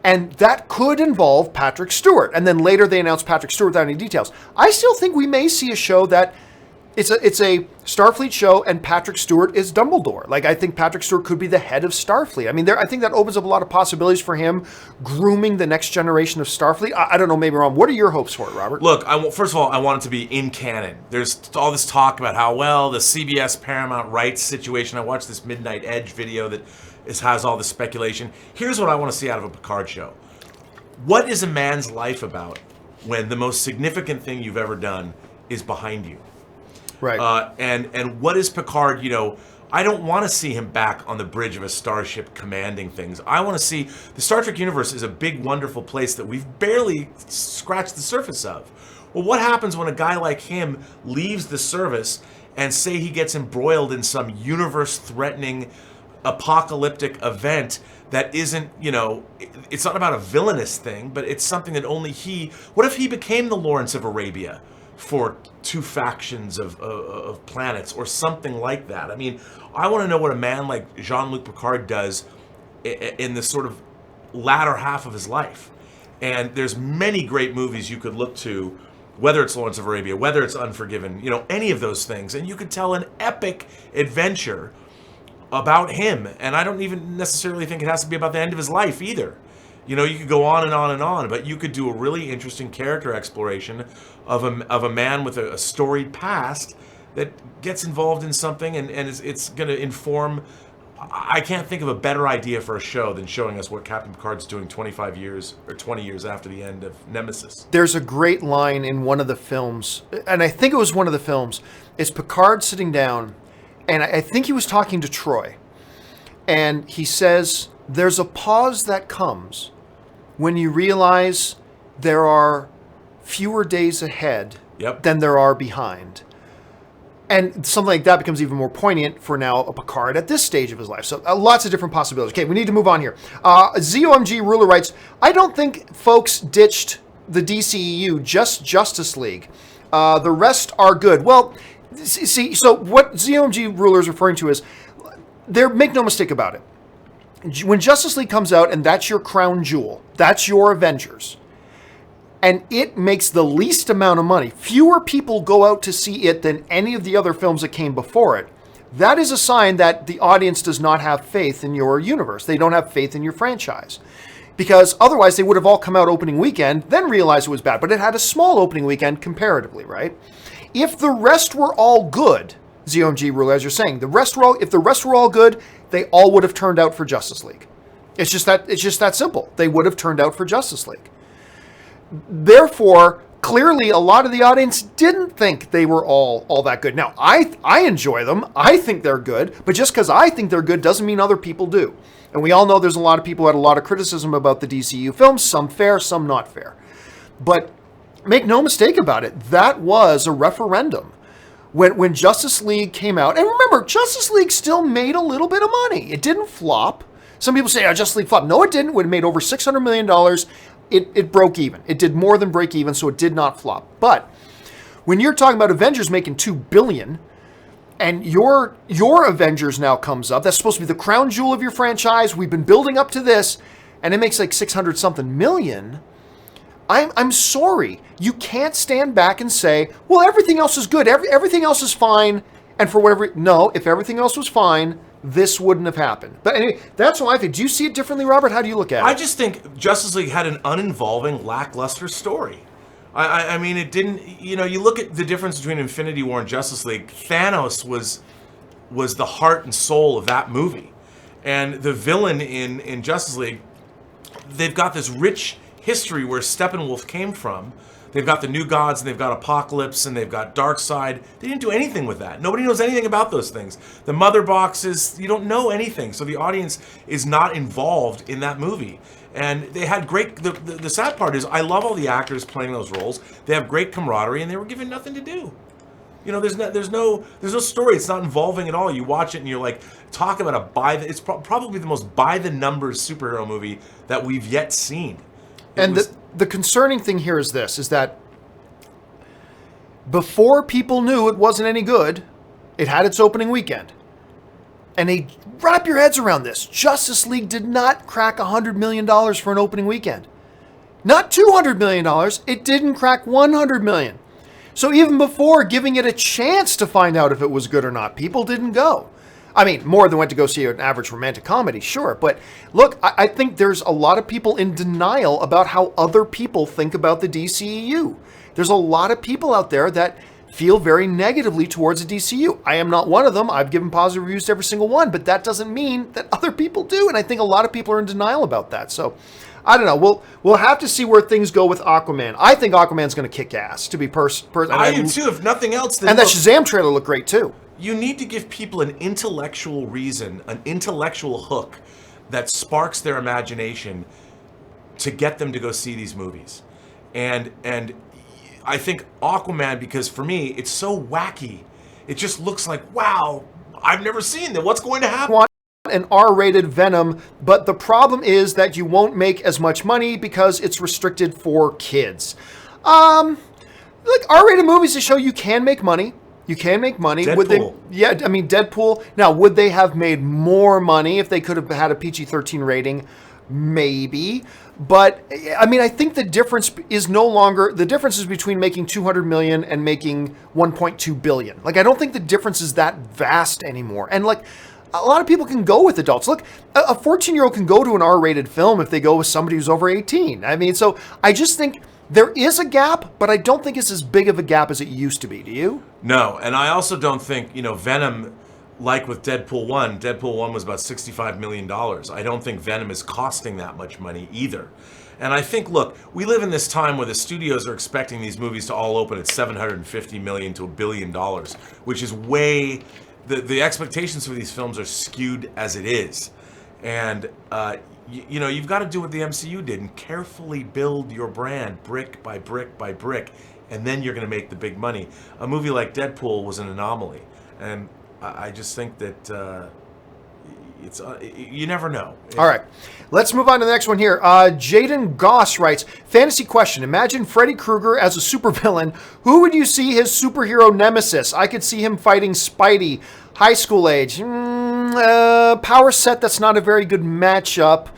Speaker 1: and that could involve Patrick Stewart. And then later they announced Patrick Stewart without any details. I still think we may see a show that it's a Starfleet show and Patrick Stewart is Dumbledore. I think Patrick Stewart could be the head of Starfleet. I mean, I think that opens up a lot of possibilities for him grooming the next generation of Starfleet. I don't know, maybe wrong. What are your hopes for it, Robert?
Speaker 2: Look, first of all, I want it to be in canon. There's all this talk about how, the CBS Paramount rights situation. I watched this Midnight Edge video that has all the speculation. Here's what I want to see out of a Picard show. What is a man's life about when the most significant thing you've ever done is behind you?
Speaker 1: Right.
Speaker 2: And what is Picard, I don't want to see him back on the bridge of a starship commanding things. I want to see, the Star Trek universe is a big, wonderful place that we've barely scratched the surface of. Well, what happens when a guy like him leaves the service and say he gets embroiled in some universe-threatening apocalyptic event that isn't, it's not about a villainous thing, but it's something that only he. What if he became the Lawrence of Arabia for two factions of planets or something like that? I mean, I want to know what a man like Jean-Luc Picard does in the sort of latter half of his life. And there's many great movies you could look to, whether it's Lawrence of Arabia, whether it's Unforgiven, any of those things, and you could tell an epic adventure about him. And I don't even necessarily think it has to be about the end of his life either. You could go on and on and on, but you could do a really interesting character exploration of a man with a storied past that gets involved in something, and it's going to inform. I can't think of a better idea for a show than showing us what Captain Picard's doing 25 years or 20 years after the end of Nemesis.
Speaker 1: There's a great line in one of the films, and I think it was one of the films. It's Picard sitting down, and I think he was talking to Troy, and he says, "There's a pause that comes when you realize there are fewer days ahead than there are behind." And something like that becomes even more poignant for now a Picard at this stage of his life. So lots of different possibilities. Okay, we need to move on here. ZOMG Ruler writes, I don't think folks ditched the DCEU, just Justice League. The rest are good. Well, see, so what ZOMG Ruler is referring to is, make no mistake about it. When Justice League comes out and that's your crown jewel, that's your Avengers, and it makes the least amount of money, fewer people go out to see it than any of the other films that came before it, that is a sign that the audience does not have faith in your universe. They don't have faith in your franchise. Because otherwise they would have all come out opening weekend, then realized it was bad. But it had a small opening weekend comparatively, right? If the rest were all good, ZOMG Ruler, as you're saying, if the rest were all good, they all would have turned out for Justice League. It's just that simple. They would have turned out for Justice League. Therefore, clearly a lot of the audience didn't think they were all that good. Now, I enjoy them. I think they're good. But just because I think they're good doesn't mean other people do. And we all know there's a lot of people who had a lot of criticism about the DCU films. Some fair, some not fair. But make no mistake about it. That was a referendum. When Justice League came out. And remember, Justice League still made a little bit of money. It didn't flop. Some people say, Justice League flopped. No, it didn't. It made over $600 million. It broke even. It did more than break even, so it did not flop. But when you're talking about Avengers making $2 billion, and your Avengers now comes up, that's supposed to be the crown jewel of your franchise. We've been building up to this, and it makes like 600 something million. I'm sorry. You can't stand back and say, well, everything else is good. Everything else is fine. And for whatever, no, if everything else was fine, this wouldn't have happened. But anyway, that's what I think. Do you see it differently, Robert? How do you look at it?
Speaker 2: I just think Justice League had an uninvolving, lackluster story. I mean, it didn't. You look at the difference between Infinity War and Justice League. Thanos was the heart and soul of that movie, and the villain in Justice League, they've got this rich history where Steppenwolf came from. They've got the New Gods, and they've got Apocalypse, and they've got Darkseid. They didn't do anything with that. Nobody knows anything about those things. The Mother Boxes, you don't know anything. So the audience is not involved in that movie. And they had great, the sad part is, I love all the actors playing those roles. They have great camaraderie, and they were given nothing to do. There's no story. It's not involving at all. You watch it, and you're like, talk about it's probably the most by-the-numbers superhero movie that we've yet seen.
Speaker 1: The concerning thing here is this, is that before people knew it wasn't any good, it had its opening weekend. And they wrap your heads around this. Justice League did not crack $100 million for an opening weekend. Not $200 million. It didn't crack $100 million. So even before giving it a chance to find out if it was good or not, people didn't go. I mean, more than went to go see an average romantic comedy, sure. But look, I think there's a lot of people in denial about how other people think about the DCEU. There's a lot of people out there that feel very negatively towards the DCU. I am not one of them. I've given positive reviews to every single one, but that doesn't mean that other people do. And I think a lot of people are in denial about that. So I don't know. We'll have to see where things go with Aquaman. I think Aquaman's going to kick ass, to be
Speaker 2: I do too, if nothing else.
Speaker 1: And that Shazam trailer looked great too.
Speaker 2: You need to give people an intellectual reason, an intellectual hook that sparks their imagination to get them to go see these movies. And I think Aquaman, because for me, it's so wacky. It just looks like, wow, I've never seen that. What's going to happen?
Speaker 1: an R-rated Venom, but the problem is that you won't make as much money because it's restricted for kids. Like R-rated movies to show you can make money. You can make money.
Speaker 2: Deadpool.
Speaker 1: Deadpool. Now, would they have made more money if they could have had a PG-13 rating? Maybe. But, I mean, I think the difference is no longer... The difference is between making $200 million and making $1.2 billion. Like, I don't think the difference is that vast anymore. And, like, a lot of people can go with adults. Look, a 14-year-old can go to an R-rated film if they go with somebody who's over 18. I mean, so I just think... There is a gap, but I don't think it's as big of a gap as it used to be. Do you?
Speaker 2: No, and I also don't think, Venom, like with Deadpool 1 was about $65 million. I don't think Venom is costing that much money either. And I think, look, we live in this time where the studios are expecting these movies to all open at $750 million to $1 billion, which is way... The expectations for these films are skewed as it is. And... you've got to do what the MCU did and carefully build your brand brick by brick by brick, and then you're going to make the big money. A movie like Deadpool was an anomaly, and I just think that it's you never know.
Speaker 1: All right, let's move on to the next one here. Jaden Goss writes, fantasy question. Imagine Freddy Krueger as a supervillain. Who would you see his superhero nemesis? I could see him fighting Spidey. High school age. Power set, that's not a very good matchup.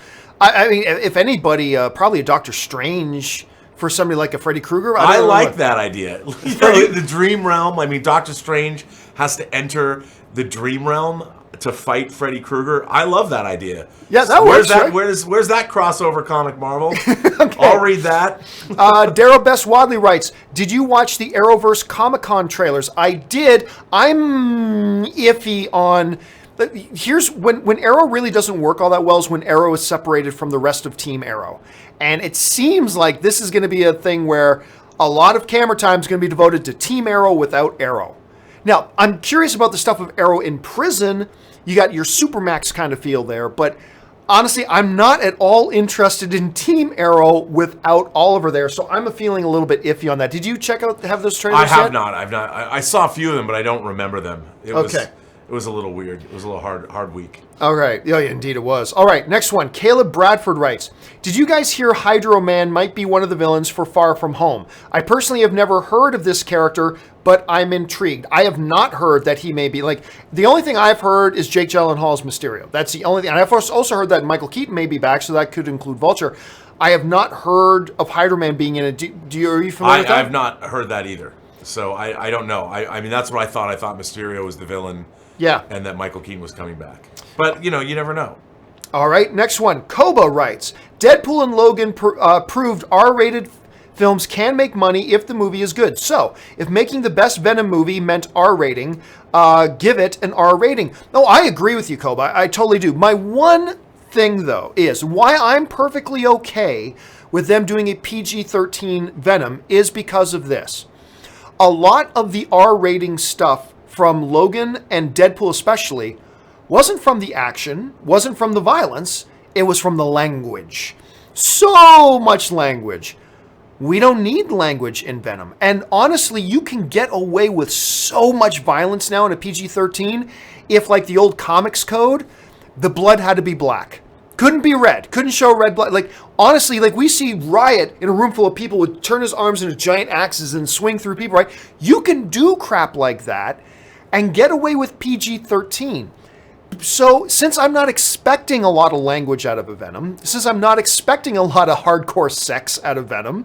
Speaker 1: I mean, if anybody, probably a Doctor Strange for somebody like a Freddy Krueger.
Speaker 2: I like that idea. The dream realm. I mean, Doctor Strange has to enter the dream realm to fight Freddy Krueger. I love that idea.
Speaker 1: Yeah, that works.
Speaker 2: Right? Where's that crossover comic, Marvel? Okay. I'll read that.
Speaker 1: Daryl Best Wadley writes, did you watch the Arrowverse Comic-Con trailers? I did. I'm iffy on... Here's when Arrow really doesn't work all that well is when Arrow is separated from the rest of Team Arrow. And it seems like this is going to be a thing where a lot of camera time is going to be devoted to Team Arrow without Arrow. Now, I'm curious about the stuff of Arrow in prison. You got your Supermax kind of feel there, but honestly, I'm not at all interested in Team Arrow without Oliver there, so I'm feeling a little bit iffy on that. Did you have those trailers
Speaker 2: yet?
Speaker 1: I've
Speaker 2: not. I saw a few of them, but I don't remember them. It was a little weird. It was a little hard week.
Speaker 1: All right. Yeah, indeed it was. All right, next one. Caleb Bradford writes, did you guys hear Hydro Man might be one of the villains for Far From Home? I personally have never heard of this character, but I'm intrigued. I have not heard that he may be, like, the only thing I've heard is Jake Gyllenhaal's Mysterio. That's the only thing. And I've also heard that Michael Keaton may be back, so that could include Vulture. I have not heard of Hydro Man being in it. Are you familiar with that?
Speaker 2: I've not heard that either. So I don't know. I mean, that's what I thought. I thought Mysterio was the villain.
Speaker 1: Yeah.
Speaker 2: And that Michael Keaton was coming back. But, you never know.
Speaker 1: All right, next one. Koba writes, Deadpool and Logan proved R-rated films can make money if the movie is good. So, if making the best Venom movie meant R rating, give it an R rating. No, I agree with you, Koba. I totally do. My one thing, though, is why I'm perfectly okay with them doing a PG-13 Venom is because of this. A lot of the R rating stuff from Logan and Deadpool especially wasn't from the action, wasn't from the violence, it was from the language. So much language. We don't need language in Venom. And honestly, you can get away with so much violence now in a PG-13 if, like the old comics code, the blood had to be black. Couldn't be red. Couldn't show red blood. Like, honestly, like we see Riot in a room full of people would turn his arms into giant axes and swing through people, right? You can do crap like that and get away with PG-13. So, since I'm not expecting a lot of language out of a Venom, since I'm not expecting a lot of hardcore sex out of Venom,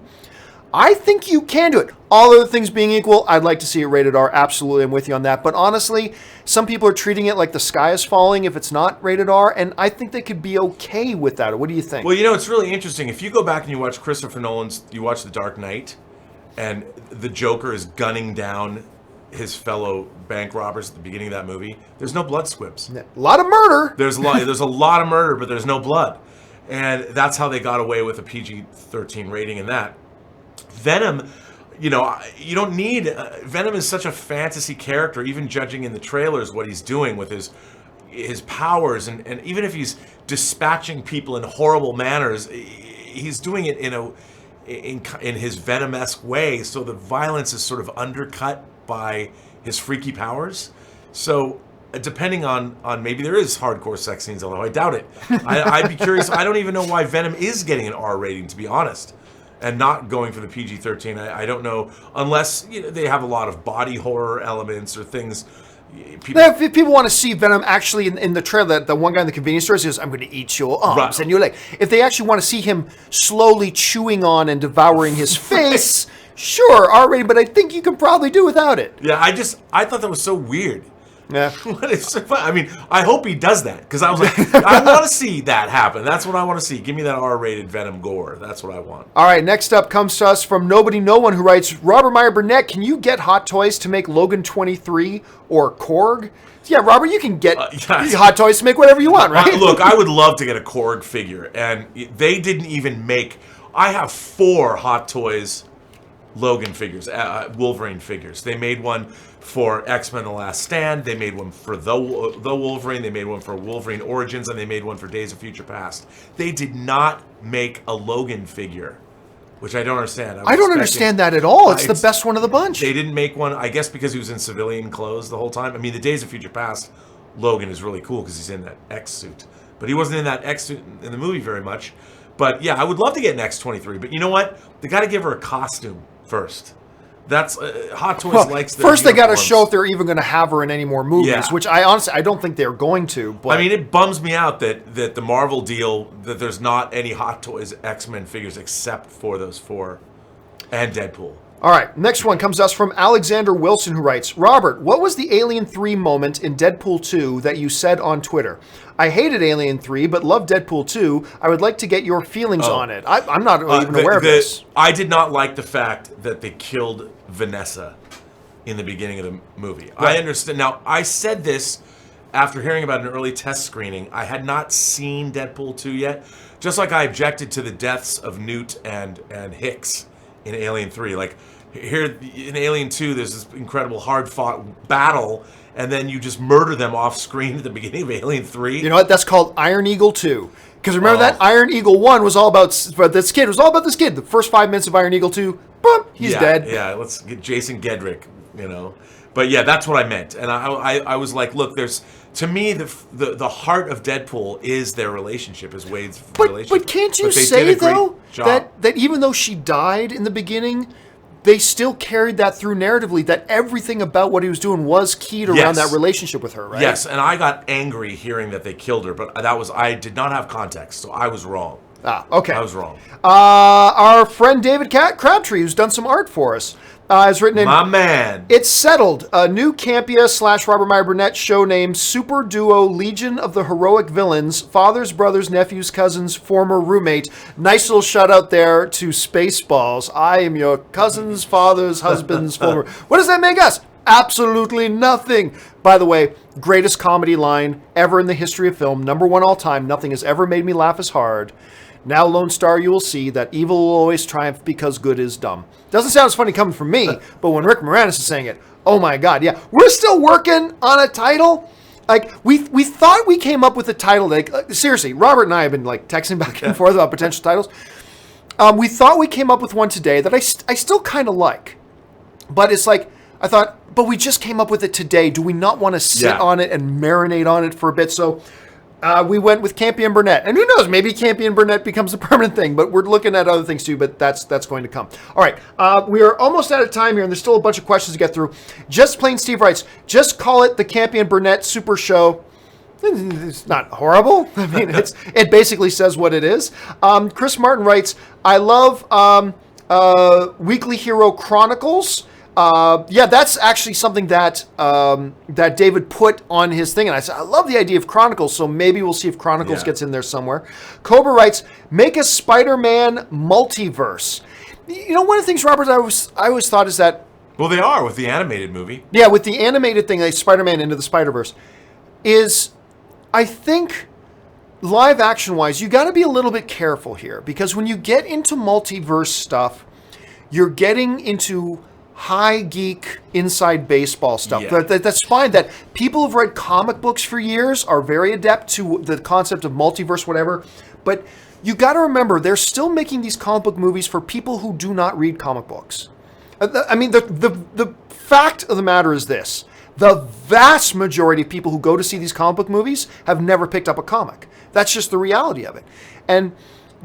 Speaker 1: I think you can do it. All other things being equal, I'd like to see it rated R. Absolutely, I'm with you on that. But honestly, some people are treating it like the sky is falling if it's not rated R, and I think they could be okay with that. What do you think?
Speaker 2: Well, it's really interesting. If you go back and you watch Christopher Nolan's, you watch The Dark Knight, and the Joker is gunning down his fellow bank robbers at the beginning of that movie, there's no blood squibs.
Speaker 1: A lot of murder.
Speaker 2: There's a lot of murder, but there's no blood. And that's how they got away with a PG-13 rating in that. Venom, you don't need... Venom is such a fantasy character, even judging in the trailers what he's doing with his powers, and even if he's dispatching people in horrible manners, he's doing it in his Venom-esque way, so the violence is sort of undercut by his freaky powers. So depending on maybe there is hardcore sex scenes, although I doubt it. I'd be curious. I don't even know why Venom is getting an R rating, to be honest, and not going for the PG-13. I don't know, unless they have a lot of body horror elements or things.
Speaker 1: If people want to see Venom actually in the trailer, the one guy in the convenience store says, "I'm going to eat your arms,"
Speaker 2: Right.
Speaker 1: and you're like, if they actually want to see him slowly chewing on and devouring his face, sure, R-rated, but I think you can probably do without it.
Speaker 2: Yeah, I thought that was so weird.
Speaker 1: Yeah.
Speaker 2: What is so fun? I mean, I hope he does that, because I was like, I want to see that happen. That's what I want to see. Give me that R-rated Venom gore. That's what I want.
Speaker 1: All right, next up comes to us from Nobody No One, who writes, Robert Meyer Burnett, can you get Hot Toys to make Logan 23 or Korg? Yeah, Robert, you can get Hot Toys to make whatever you want, right?
Speaker 2: Look, I would love to get a Korg figure, and they didn't even make... I have 4 Hot Toys Logan figures, Wolverine figures. They made one for X-Men The Last Stand, they made one for the Wolverine, they made one for Wolverine Origins, and they made one for Days of Future Past. They did not make a Logan figure, which I don't understand.
Speaker 1: I don't understand that at all. It's the best one of the bunch.
Speaker 2: They didn't make one, I guess because he was in civilian clothes the whole time. I mean, the Days of Future Past Logan is really cool because he's in that X suit. But he wasn't in that X suit in the movie very much. But yeah, I would love to get an X-23. But you know what? They got to give her a costume first. That's Hot Toys likes their
Speaker 1: first. They got to
Speaker 2: uniforms.
Speaker 1: show if they're even going to have her in any more movies, which I honestly I don't think they're going to. But
Speaker 2: I mean, it bums me out that the Marvel deal that there's not any Hot Toys X-Men figures except for those 4 and Deadpool.
Speaker 1: All right, next one comes to us from Alexander Wilson, who writes, Robert, what was the Alien 3 moment in Deadpool 2 that you said on Twitter? I hated Alien 3, but loved Deadpool 2. I would like to get your feelings on it. I'm not even aware of this.
Speaker 2: I did not like the fact that they killed Vanessa in the beginning of the movie.
Speaker 1: Right.
Speaker 2: I understand. Now, I said this after hearing about an early test screening. I had not seen Deadpool 2 yet, just like I objected to the deaths of Newt and Hicks in Alien 3. Like, here in Alien 2, there's this incredible hard-fought battle, and then you just murder them off screen at the beginning of Alien 3.
Speaker 1: You know what? That's called Iron Eagle 2. Because remember that Iron Eagle 1 was all about this kid. It was all about this kid. The first 5 minutes of Iron Eagle 2, boom, he's dead.
Speaker 2: Yeah, let's get Jason Gedrick, But yeah, that's what I meant. And I was like, look, to me, the heart of Deadpool is their relationship, is Wade's relationship.
Speaker 1: But can't you say, though, that even though she died in the beginning, they still carried that through narratively, that everything about what he was doing was keyed around that relationship with her, right?
Speaker 2: Yes, and I got angry hearing that they killed her, but I did not have context, so I was wrong.
Speaker 1: Ah, okay.
Speaker 2: I was wrong.
Speaker 1: Our friend David Crabtree, who's done some art for us, has written in...
Speaker 2: My man.
Speaker 1: It's settled. A new Campea / Robert Meyer Burnett show named Super Duo Legion of the Heroic Villains, fathers, brothers, nephews, cousins, former roommate. Nice little shout out there to Spaceballs. I am your cousin's father's husband's former... What does that make us? Absolutely nothing. By the way, greatest comedy line ever in the history of film. #1 all time. Nothing has ever made me laugh as hard. Now, Lone Star, you will see that evil will always triumph because good is dumb. Doesn't sound as funny coming from me, but when Rick Moranis is saying it, oh my God, yeah. We're still working on a title. Like, we thought we came up with a title. Like, seriously, Robert and I have been, like, texting back and forth about potential titles. We thought we came up with one today that I still kind of like. But it's like, I thought, but we just came up with it today. Do we not want to sit on it and marinate on it for a bit? So... we went with Campea Burnett. And who knows, maybe Campea Burnett becomes a permanent thing, but we're looking at other things too, but that's going to come. All right, we are almost out of time here, and there's still a bunch of questions to get through. Just Plain Steve writes, just call it the Campea Burnett Super Show. It's not horrible. I mean, it basically says what it is. Chris Martin writes, I love Weekly Hero Chronicles. Yeah, that's actually something that that David put on his thing, and I said, I love the idea of Chronicles, so maybe we'll see if Chronicles gets in there somewhere. Cobra writes, make a Spider-Man multiverse. You know, one of the things, Robert, I always thought is that...
Speaker 2: Well, they are with the animated movie.
Speaker 1: Yeah, with the animated thing, like Spider-Man Into the Spider-Verse, is, I think, live action-wise, you got to be a little bit careful here, because when you get into multiverse stuff, you're getting into... high geek inside baseball stuff.
Speaker 2: Yeah.
Speaker 1: That's fine. That people who've read comic books for years are very adept to the concept of multiverse, whatever. But you got to remember, they're still making these comic book movies for people who do not read comic books. I mean, the fact of the matter is this. The vast majority of people who go to see these comic book movies have never picked up a comic. That's just the reality of it. And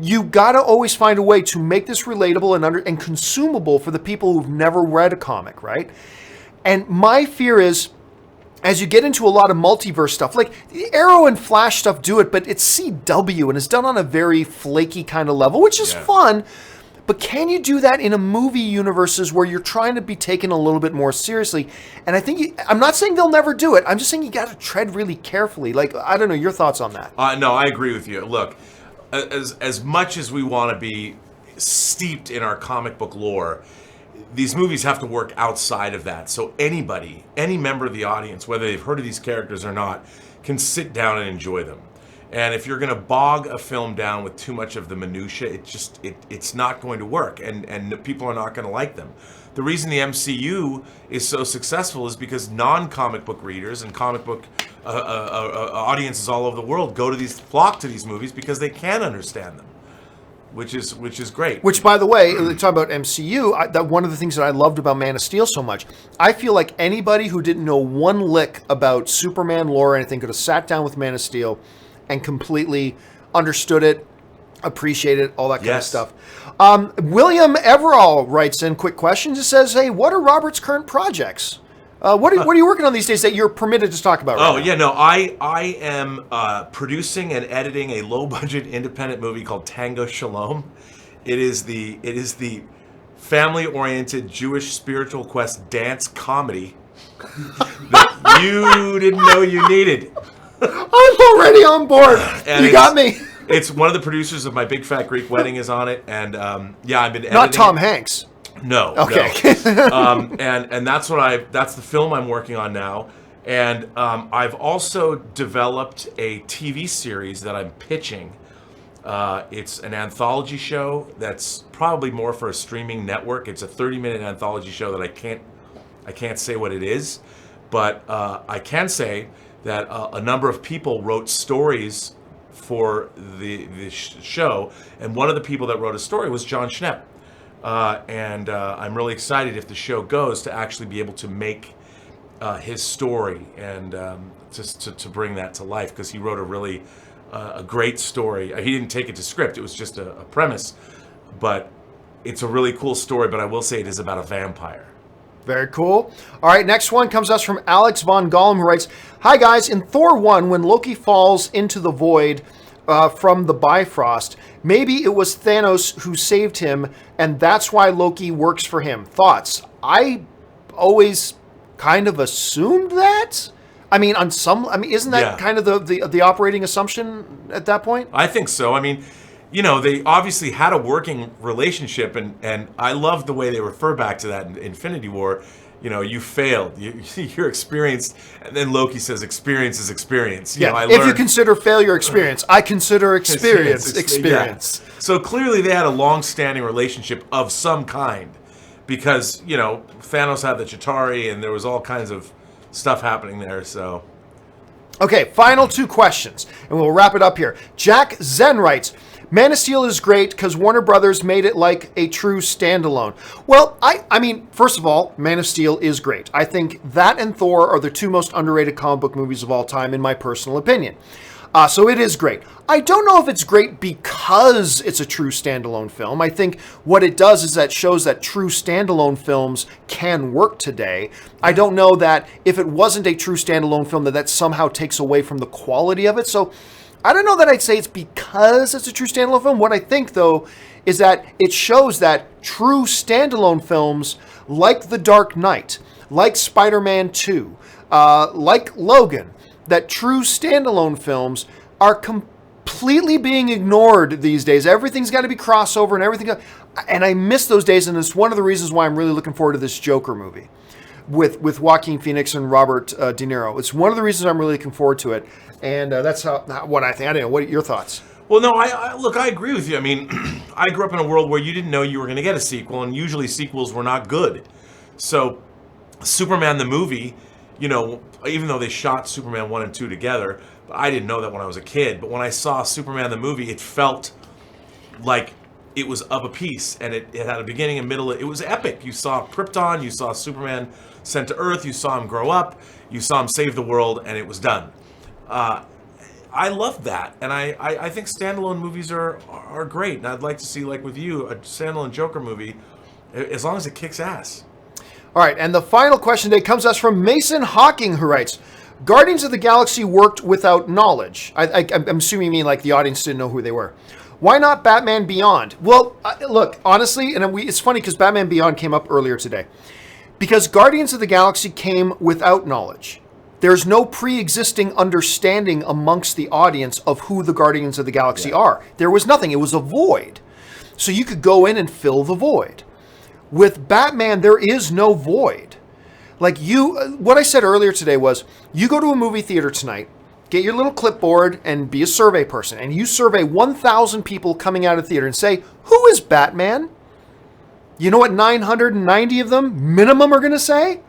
Speaker 1: you got to always find a way to make this relatable and consumable for the people who've never read a comic, right? And my fear is, as you get into a lot of multiverse stuff, like the Arrow and Flash stuff do it, but it's CW and it's done on a very flaky kind of level, which is fun. But can you do that in a movie universes where you're trying to be taken a little bit more seriously? And I think, I'm not saying they'll never do it. I'm just saying you got to tread really carefully. Like, I don't know, your thoughts on that.
Speaker 2: No, I agree with you. Look, as much as we want to be steeped in our comic book lore, these movies have to work outside of that. So anybody, any member of the audience, whether they've heard of these characters or not, can sit down and enjoy them. And if you're going to bog a film down with too much of the minutia, it's not going to work, and people are not going to like them. The reason the MCU is so successful is because non-comic book readers and comic book audiences all over the world flock to these movies because they can understand them, which is great.
Speaker 1: Which, by the way, talking about MCU, that one of the things that I loved about Man of Steel so much, I feel like anybody who didn't know one lick about Superman lore or anything could have sat down with Man of Steel and completely understood it, appreciated it, all that kind of stuff. William Everall writes in quick questions. It says, hey, what are Robert's current projects? What are you working on these days that you're permitted to talk about right now?
Speaker 2: I am producing and editing a low-budget independent movie called Tango Shalom. It is the family-oriented Jewish spiritual quest dance comedy that you didn't know you needed.
Speaker 1: I'm already on board. You got me.
Speaker 2: It's one of the producers of My Big Fat Greek Wedding is on it, and I've been editing.
Speaker 1: Not Tom Hanks.
Speaker 2: No.
Speaker 1: Okay.
Speaker 2: No. And that's the film I'm working on now, and I've also developed a TV series that I'm pitching. It's an anthology show that's probably more for a streaming network. It's a 30-minute anthology show that I can't say what it is, but I can say that a number of people wrote stories for the show, and one of the people that wrote a story was John Schnepp. And I'm really excited, if the show goes, to actually be able to make his story and just to bring that to life, because he wrote a great story. He didn't take it to script, it was just a premise, but it's a really cool story. But I will say it is about a vampire.
Speaker 1: Very cool. All right, next one comes us from Alex Von Gollum, who writes, hi guys, in Thor 1, when Loki falls into the void from the Bifrost, maybe it was Thanos who saved him, and that's why Loki works for him. Thoughts? I always kind of assumed that. Isn't that kind of the operating assumption at that point?
Speaker 2: I think so. I mean, they obviously had a working relationship, and I love the way they refer back to that in Infinity War. You failed. You're experienced, and then Loki says, "Experience is experience."
Speaker 1: If you consider failure experience, I consider experience.
Speaker 2: Yeah. So clearly, they had a long-standing relationship of some kind, because Thanos had the Chitauri, and there was all kinds of stuff happening there. So,
Speaker 1: okay, final two questions, and we'll wrap it up here. Jack Zen writes, Man of Steel is great because Warner Brothers made it like a true standalone. Well, I mean, first of all, Man of Steel is great. I think that and Thor are the two most underrated comic book movies of all time, in my personal opinion. So it is great. I don't know if it's great because it's a true standalone film. I think what it does is that shows that true standalone films can work today. I don't know that if it wasn't a true standalone film that somehow takes away from the quality of it. So I don't know that I'd say it's because it's a true standalone film. What I think, though, is that it shows that true standalone films like The Dark Knight, like Spider-Man 2, like Logan, that true standalone films are completely being ignored these days. Everything's got to be crossover and everything. And I miss those days, and it's one of the reasons why I'm really looking forward to this Joker movie with Joaquin Phoenix and Robert De Niro. It's one of the reasons I'm really looking forward to it. And that's what I think. I don't know. What are your thoughts?
Speaker 2: Well, no, I agree with you. I mean, I grew up in a world where you didn't know you were going to get a sequel, and usually sequels were not good. So, Superman the movie, even though they shot Superman 1 and 2 together, I didn't know that when I was a kid. But when I saw Superman the movie, it felt like it was of a piece, and it had a beginning and middle. It was epic. You saw Krypton, you saw Superman sent to Earth, you saw him grow up, you saw him save the world, and it was done. I love that, and I think standalone movies are great, and I'd like to see, like with you, a standalone Joker movie, as long as it kicks ass.
Speaker 1: All right, and the final question today comes to us from Mason Hawking, who writes, Guardians of the Galaxy worked without knowledge. I'm assuming you mean like the audience didn't know who they were. Why not Batman Beyond? Well, look, honestly, and it's funny because Batman Beyond came up earlier today. Because Guardians of the Galaxy came without knowledge. There's no pre-existing understanding amongst the audience of who the Guardians of the Galaxy are. There was nothing. It was a void. So you could go in and fill the void. With Batman, there is no void. Like what I said earlier today was, you go to a movie theater tonight, get your little clipboard and be a survey person, and you survey 1,000 people coming out of the theater and say, who is Batman? You know what 990 of them minimum are going to say?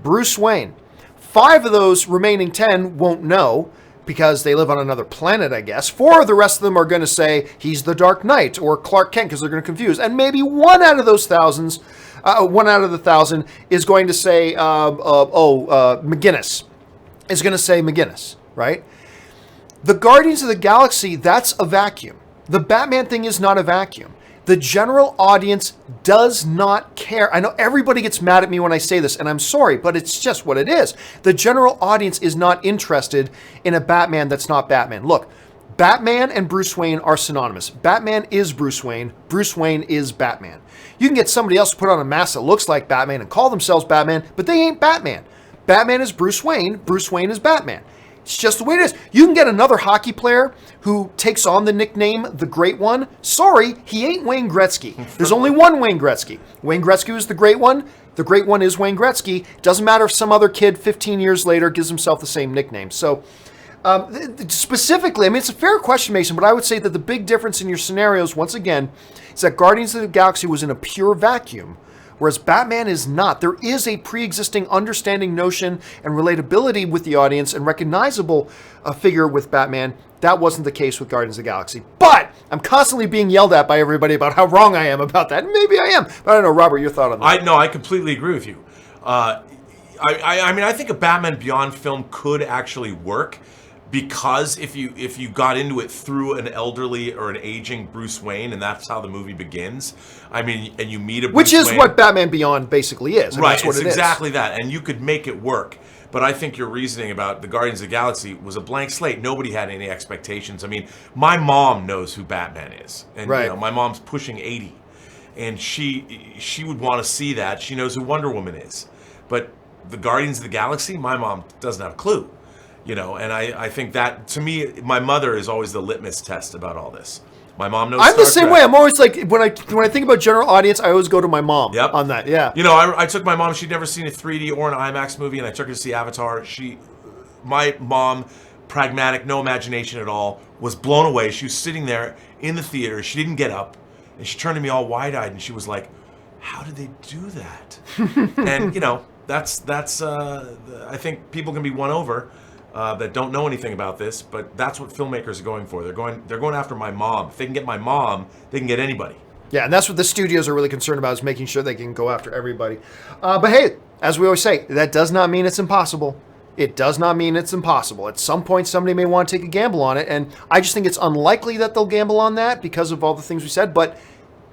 Speaker 1: Bruce Wayne. 5 of those remaining 10 won't know because they live on another planet, I guess. 4 of the rest of them are going to say he's the Dark Knight or Clark Kent because they're going to confuse. And maybe one out of the 1,000 is going to say, McGinnis is going to say McGinnis, right? The Guardians of the Galaxy, that's a vacuum. The Batman thing is not a vacuum. The general audience does not care. I know everybody gets mad at me when I say this, and I'm sorry, but it's just what it is. The general audience is not interested in a Batman that's not Batman. Look, Batman and Bruce Wayne are synonymous. Batman is Bruce Wayne. Bruce Wayne is Batman. You can get somebody else to put on a mask that looks like Batman and call themselves Batman, but they ain't Batman. Batman is Bruce Wayne. Bruce Wayne is Batman. It's just the way it is. You can get another hockey player who takes on the nickname The Great One. Sorry, he ain't Wayne Gretzky. There's only one Wayne Gretzky. Wayne Gretzky is the Great One. The Great One is Wayne Gretzky. Doesn't matter if some other kid 15 years later gives himself the same nickname. So specifically, I mean, it's a fair question, Mason, but I would say that the big difference in your scenarios, once again, is that Guardians of the Galaxy was in a pure vacuum, whereas Batman is not. There is a pre-existing understanding, notion, and relatability with the audience and recognizable figure with Batman. That wasn't the case with Guardians of the Galaxy. But I'm constantly being yelled at by everybody about how wrong I am about that. Maybe I am. But I don't know, Robert, your thought on that.
Speaker 2: I completely agree with you. I mean, I think a Batman Beyond film could actually work because if you got into it through an elderly or an aging Bruce Wayne, and that's how the movie begins. I mean, and you meet a Bruce
Speaker 1: Which is
Speaker 2: Wayne,
Speaker 1: what Batman Beyond basically is.
Speaker 2: Right,
Speaker 1: that's what
Speaker 2: it's
Speaker 1: it is.
Speaker 2: exactly that, and you could make it work. But I think your reasoning about the Guardians of the Galaxy was a blank slate. Nobody had any expectations. I mean, my mom knows who Batman is, and
Speaker 1: right.
Speaker 2: You know, my mom's pushing 80, and she would want to see that. She knows who Wonder Woman is, but the Guardians of the Galaxy, my mom doesn't have a clue. You know, and I think that, to me, my mother is always the litmus test about all this. My mom knows
Speaker 1: I'm
Speaker 2: Star
Speaker 1: the same
Speaker 2: Trek.
Speaker 1: way. I'm always like, when I think about general audience, I always go to my mom on that. Yeah.
Speaker 2: You know, I took my mom, she'd never seen a 3D or an IMAX movie, and I took her to see Avatar. My mom, pragmatic, no imagination at all, was blown away. She was sitting there in the theater. She didn't get up, and she turned to me all wide-eyed, and she was like, how did they do that? And, you know, that's I think people can be won over. That don't know anything about this, but that's what filmmakers are going for. They're going after my mom. If they can get my mom, they can get anybody.
Speaker 1: Yeah, and that's what the studios are really concerned about, is making sure they can go after everybody. But hey, as we always say, that does not mean it's impossible. It does not mean it's impossible. At some point, somebody may want to take a gamble on it, and I just think it's unlikely that they'll gamble on that because of all the things we said, but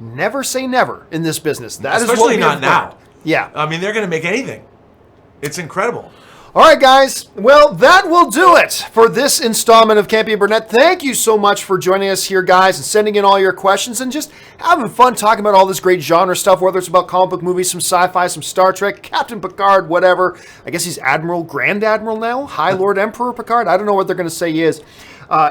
Speaker 1: never say never in this business. That
Speaker 2: Especially
Speaker 1: is what we
Speaker 2: not
Speaker 1: have
Speaker 2: now.
Speaker 1: learned. Yeah.
Speaker 2: I mean, they're going to make anything. It's incredible.
Speaker 1: All right, guys. Well, that will do it for this installment of Campea Burnett. Thank you so much for joining us here, guys, and sending in all your questions and just having fun talking about all this great genre stuff, whether it's about comic book movies, some sci-fi, some Star Trek, Captain Picard, whatever. I guess he's Admiral, Grand Admiral now, High Lord Emperor Picard. I don't know what they're going to say he is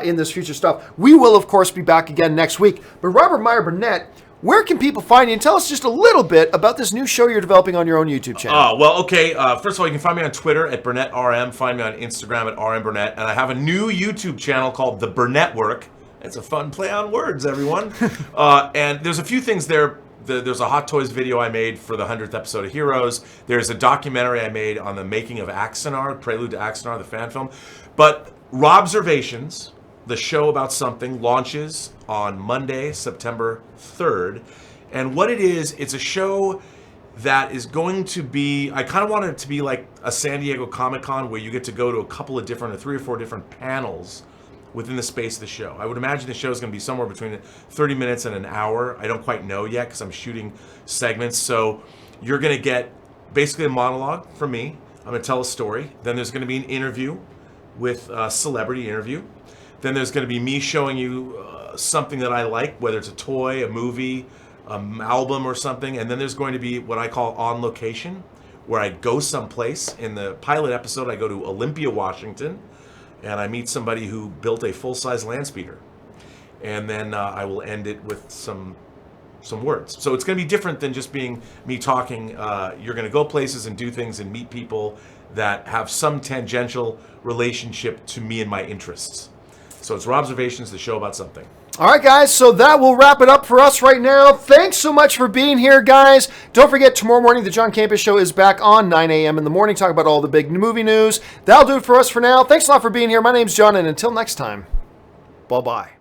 Speaker 1: in this future stuff. We will, of course, be back again next week. But Robert Meyer Burnett, where can people find you? And tell us just a little bit about this new show you're developing on your own YouTube channel.
Speaker 2: Well, okay. First of all, you can find me on Twitter at BurnettRM. Find me on Instagram at RMBurnett. And I have a new YouTube channel called The Burnettwork. It's a fun play on words, everyone. And there's a few things there. There's a Hot Toys video I made for the 100th episode of Heroes. There's a documentary I made on the making of Axanar, Prelude to Axanar, the fan film. But Robservations, the show about something, launches on Monday, September 3rd. And what it is, it's a show that is going to be, I kind of wanted it to be like a San Diego Comic-Con where you get to go to a couple of different, or 3 or 4 different panels within the space of the show. I would imagine the show is going to be somewhere between 30 minutes and an hour. I don't quite know yet because I'm shooting segments. So you're going to get basically a monologue from me. I'm going to tell a story. Then there's going to be an interview with a celebrity interview. Then there's going to be me showing you something that I like, whether it's a toy, a movie, album or something. And then there's going to be what I call on location, where I go someplace. In the pilot episode, I go to Olympia, Washington, and I meet somebody who built a full-size land speeder. And then I will end it with some words. So it's going to be different than just being me talking. You're going to go places and do things and meet people that have some tangential relationship to me and my interests. So it's Robservations, the show about something.
Speaker 1: All right, guys, so that will wrap it up for us right now. Thanks so much for being here, guys. Don't forget, tomorrow morning, the John Campea Show is back on 9 a.m. in the morning, talk about all the big movie news. That'll do it for us for now. Thanks a lot for being here. My name's John, and until next time, bye-bye.